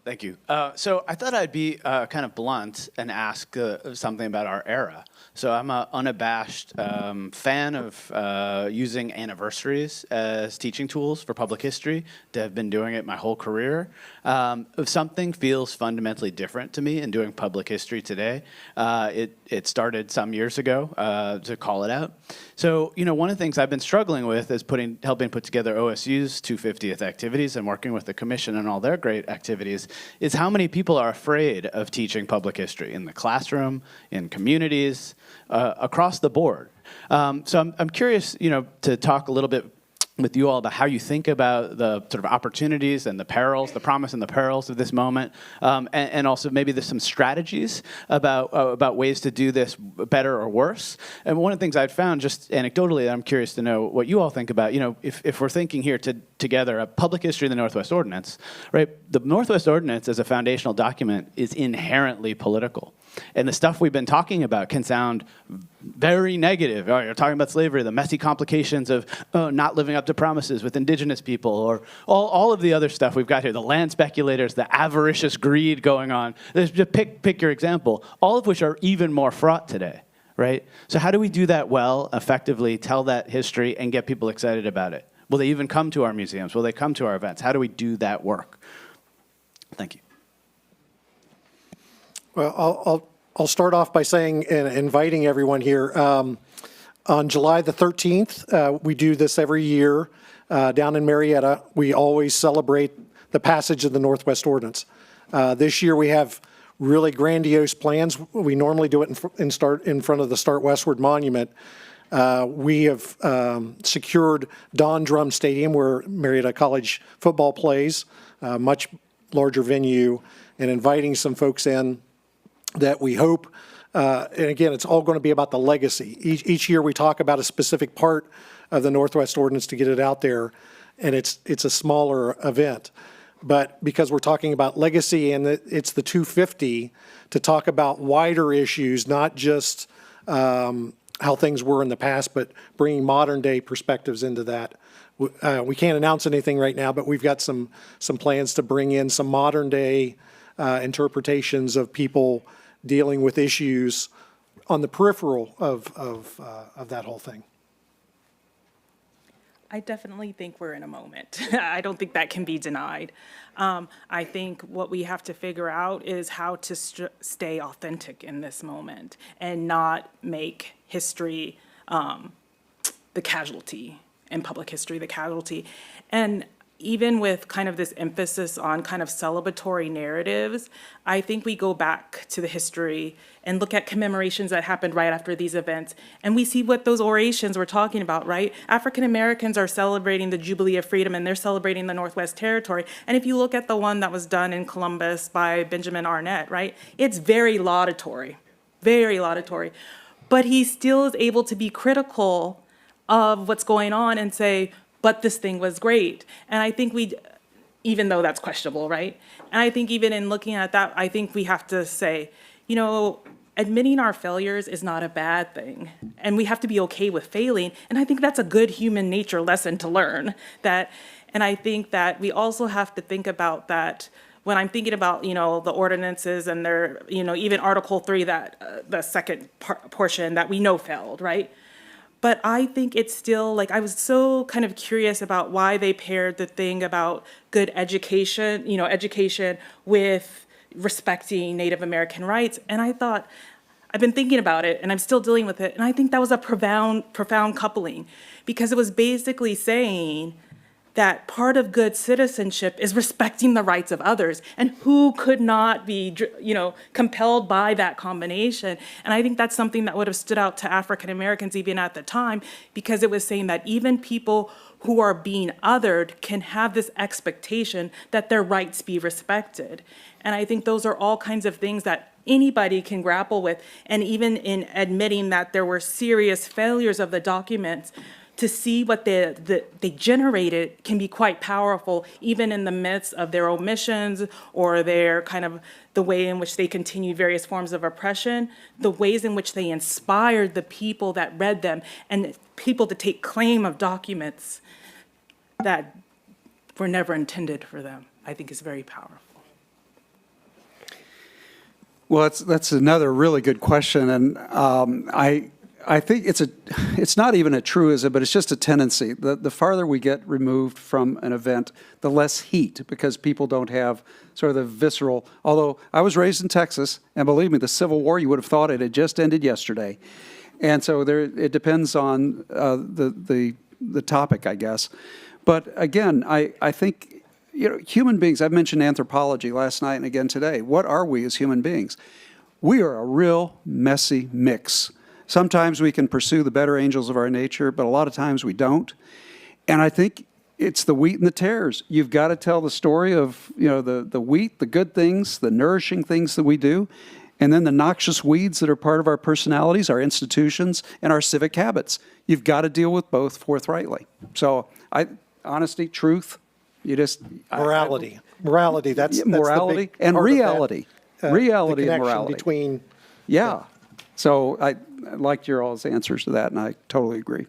Thank you. So I thought I'd be kind of blunt and ask something about our era. So I'm an unabashed fan of using anniversaries as teaching tools for public history. I've been doing it my whole career. If something feels fundamentally different to me in doing public history today, it started some years ago to call it out. So, one of the things I've been struggling with is helping put together OSU's 250th activities and working with the commission and all their great activities, is how many people are afraid of teaching public history in the classroom, in communities, across the board. So I'm curious, to talk a little bit with you all about how you think about the sort of opportunities and the perils, the promise and the perils of this moment, and also maybe there's some strategies about ways to do this better or worse. And one of the things I've found, just anecdotally, I'm curious to know what you all think about, if we're thinking here together, a public history of the Northwest Ordinance, right? The Northwest Ordinance as a foundational document is inherently political. And the stuff we've been talking about can sound very negative. Oh, you're talking about slavery, the messy complications of not living up to promises with indigenous people, or all of the other stuff we've got here, the land speculators, the avaricious greed going on. Just pick your example, all of which are even more fraught today, right? So how do we do that well, effectively, tell that history, and get people excited about it? Will they even come to our museums? Will they come to our events? How do we do that work? Thank you. Well, I'll start off by saying and inviting everyone here. On July the 13th, we do this every year down in Marietta. We always celebrate the passage of the Northwest Ordinance. This year we have really grandiose plans. We normally do it in front of the Start Westward Monument. We have secured Don Drum Stadium, where Marietta College football plays, a much larger venue, and inviting some folks in that we hope, and again, it's all going to be about the legacy. Each year we talk about a specific part of the Northwest Ordinance to get it out there, and it's a smaller event. But because we're talking about legacy and it's the 250, to talk about wider issues, not just how things were in the past, but bringing modern day perspectives into that. We can't announce anything right now, but we've got some plans to bring in some modern day interpretations of people dealing with issues on the peripheral of that whole thing. I definitely think we're in a moment. I don't think that can be denied. I think what we have to figure out is how to stay authentic in this moment and not make history the casualty, in public history, the casualty. And even with kind of this emphasis on kind of celebratory narratives, I think we go back to the history and look at commemorations that happened right after these events, and we see what those orations were talking about, right? African Americans are celebrating the Jubilee of Freedom, and they're celebrating the Northwest Territory. And if you look at the one that was done in Columbus by Benjamin Arnett, right? It's very laudatory, very laudatory. But he still is able to be critical of what's going on and say, but this thing was great. And I think even though that's questionable, right? And I think even in looking at that, I think we have to say, admitting our failures is not a bad thing. And we have to be okay with failing. And I think that's a good human nature lesson to learn. And I think that we also have to think about that when I'm thinking about, the ordinances and their, even Article 3, that the second portion that we know failed, right? But I think it's still, I was so kind of curious about why they paired the thing about good education, education with respecting Native American rights. And I thought, I've been thinking about it and I'm still dealing with it. And I think that was a profound coupling, because it was basically saying that part of good citizenship is respecting the rights of others, and who could not be, compelled by that combination. And I think that's something that would have stood out to African Americans even at the time, because it was saying that even people who are being othered can have this expectation that their rights be respected. And I think those are all kinds of things that anybody can grapple with. And even in admitting that there were serious failures of the documents, to see what they generated can be quite powerful, even in the midst of their omissions or their kind of the way in which they continued various forms of oppression, the ways in which they inspired the people that read them and people to take claim of documents that were never intended for them, I think is very powerful. Well, that's another really good question, and I think it's not even a truism, but it's just a tendency. The farther we get removed from an event, the less heat, because people don't have sort of the visceral, although I was raised in Texas, and believe me, the Civil War, you would have thought it had just ended yesterday. And so it depends on the topic, I guess. But again, I think, human beings, I've mentioned anthropology last night and again today. What are we as human beings? We are a real messy mix. Sometimes we can pursue the better angels of our nature, but a lot of times we don't. And I think it's the wheat and the tares. You've got to tell the story of, the wheat, the good things, the nourishing things that we do, and then the noxious weeds that are part of our personalities, our institutions, and our civic habits. You've got to deal with both forthrightly. So honesty, truth, Morality. Morality, that's morality the big and part of reality. that, Reality the and connection morality. between Yeah. So I liked your all's answers to that, and I totally agree.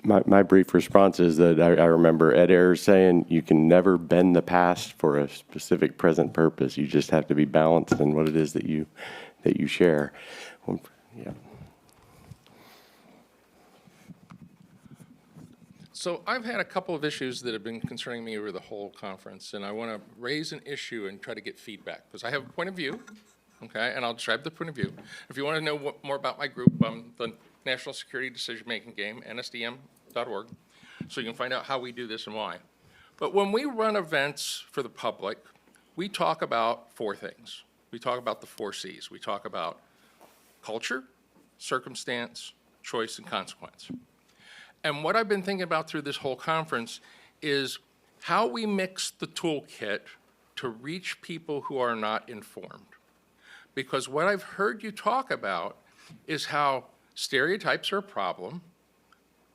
My brief response is that I remember Ed Ayers saying you can never bend the past for a specific present purpose. You just have to be balanced in what it is that you share. Well, yeah. So I've had a couple of issues that have been concerning me over the whole conference, and I want to raise an issue and try to get feedback, because I have a point of view, okay, and I'll describe the point of view. If you want to know more about my group, the National Security Decision-Making Game, nsdm.org, so you can find out how we do this and why. But when we run events for the public, we talk about four things. We talk about the 4 C's. We talk about culture, circumstance, choice, and consequence. And what I've been thinking about through this whole conference is how we mix the toolkit to reach people who are not informed. Because what I've heard you talk about is how stereotypes are a problem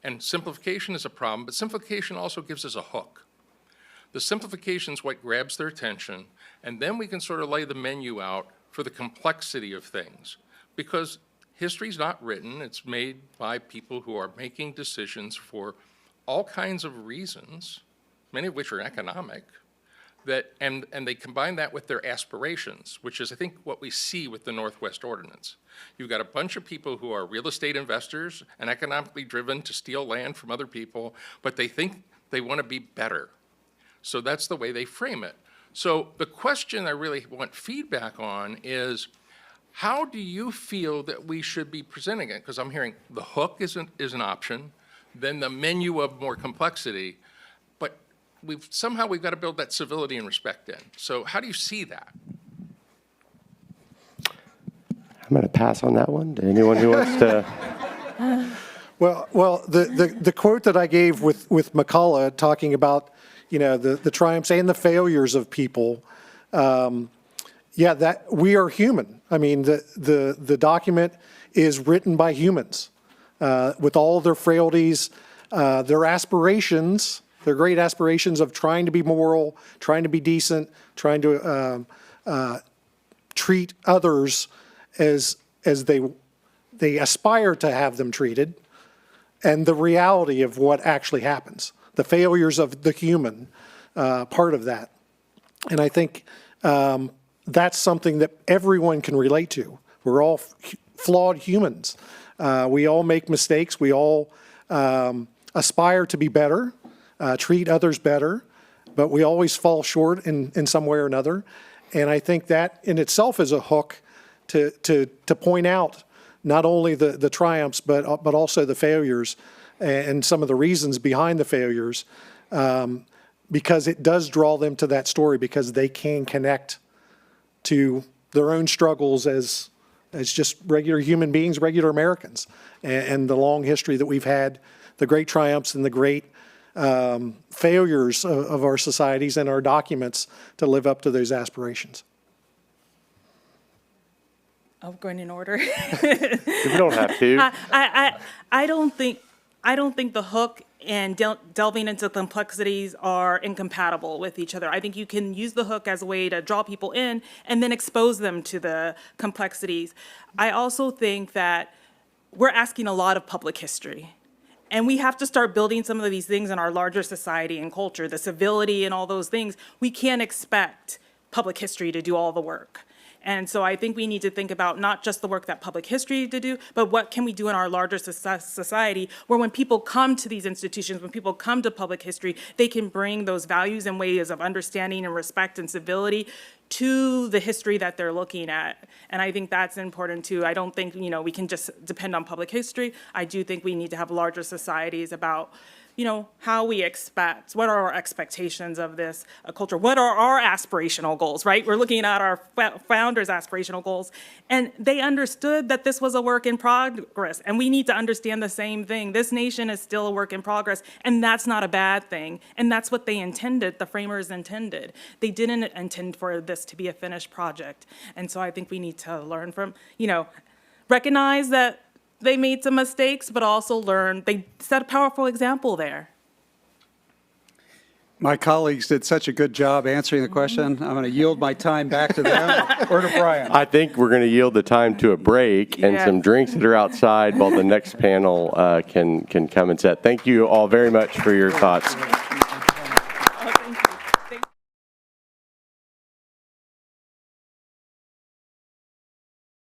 and simplification is a problem, but simplification also gives us a hook. The simplification is what grabs their attention, and then we can sort of lay the menu out for the complexity of things. Because history's not written, it's made by people who are making decisions for all kinds of reasons, many of which are economic, and they combine that with their aspirations, which is, I think, what we see with the Northwest Ordinance. You've got a bunch of people who are real estate investors and economically driven to steal land from other people, but they think they want to be better. So that's the way they frame it. So the question I really want feedback on is, how do you feel that we should be presenting it? Because I'm hearing the hook is an option, then the menu of more complexity, but we've got to build that civility and respect in. So how do you see that? I'm going to pass on that one to anyone who wants to. Well, the quote that I gave with McCullough talking about, the triumphs and the failures of people, that we are human. I mean, the document is written by humans with all their frailties, their aspirations, their great aspirations of trying to be moral, trying to be decent, trying to treat others as they aspire to have them treated, and the reality of what actually happens, the failures of the human part of that. And I think that's something that everyone can relate to. We're all flawed humans. We all make mistakes. We all aspire to be better, treat others better, but we always fall short in some way or another. And I think that in itself is a hook to point out not only the triumphs, but also the failures and some of the reasons behind the failures, because it does draw them to that story, because they can connect to their own struggles as just regular human beings, regular Americans, and the long history that we've had, the great triumphs and the great failures of our societies and our documents to live up to those aspirations. Oh, going in order. We don't have to. I don't think the hook and delving into complexities are incompatible with each other. I think you can use the hook as a way to draw people in and then expose them to the complexities. I also think that we're asking a lot of public history. And we have to start building some of these things in our larger society and culture, the civility and all those things. We can't expect public history to do all the work. And so I think we need to think about not just the work that public history to do, but what can we do in our larger society where when people come to these institutions, when people come to public history, they can bring those values and ways of understanding and respect and civility to the history that they're looking at. And I think that's important too. I don't think, we can just depend on public history. I do think we need to have larger societies about how we expect, what are our expectations of this culture? What are our aspirational goals, right? We're looking at our founders' aspirational goals, and they understood that this was a work in progress, and we need to understand the same thing. This nation is still a work in progress, and that's not a bad thing, and that's what they intended, the framers intended. They didn't intend for this to be a finished project, and so I think we need to learn from, recognize that they made some mistakes, but also learn. They set a powerful example there. My colleagues did such a good job answering the question. I'm going to yield my time back to them or to Brian. I think we're going to yield the time to a break and Yeah. some drinks that are outside while the next panel can come and set. Thank you all very much for your thoughts.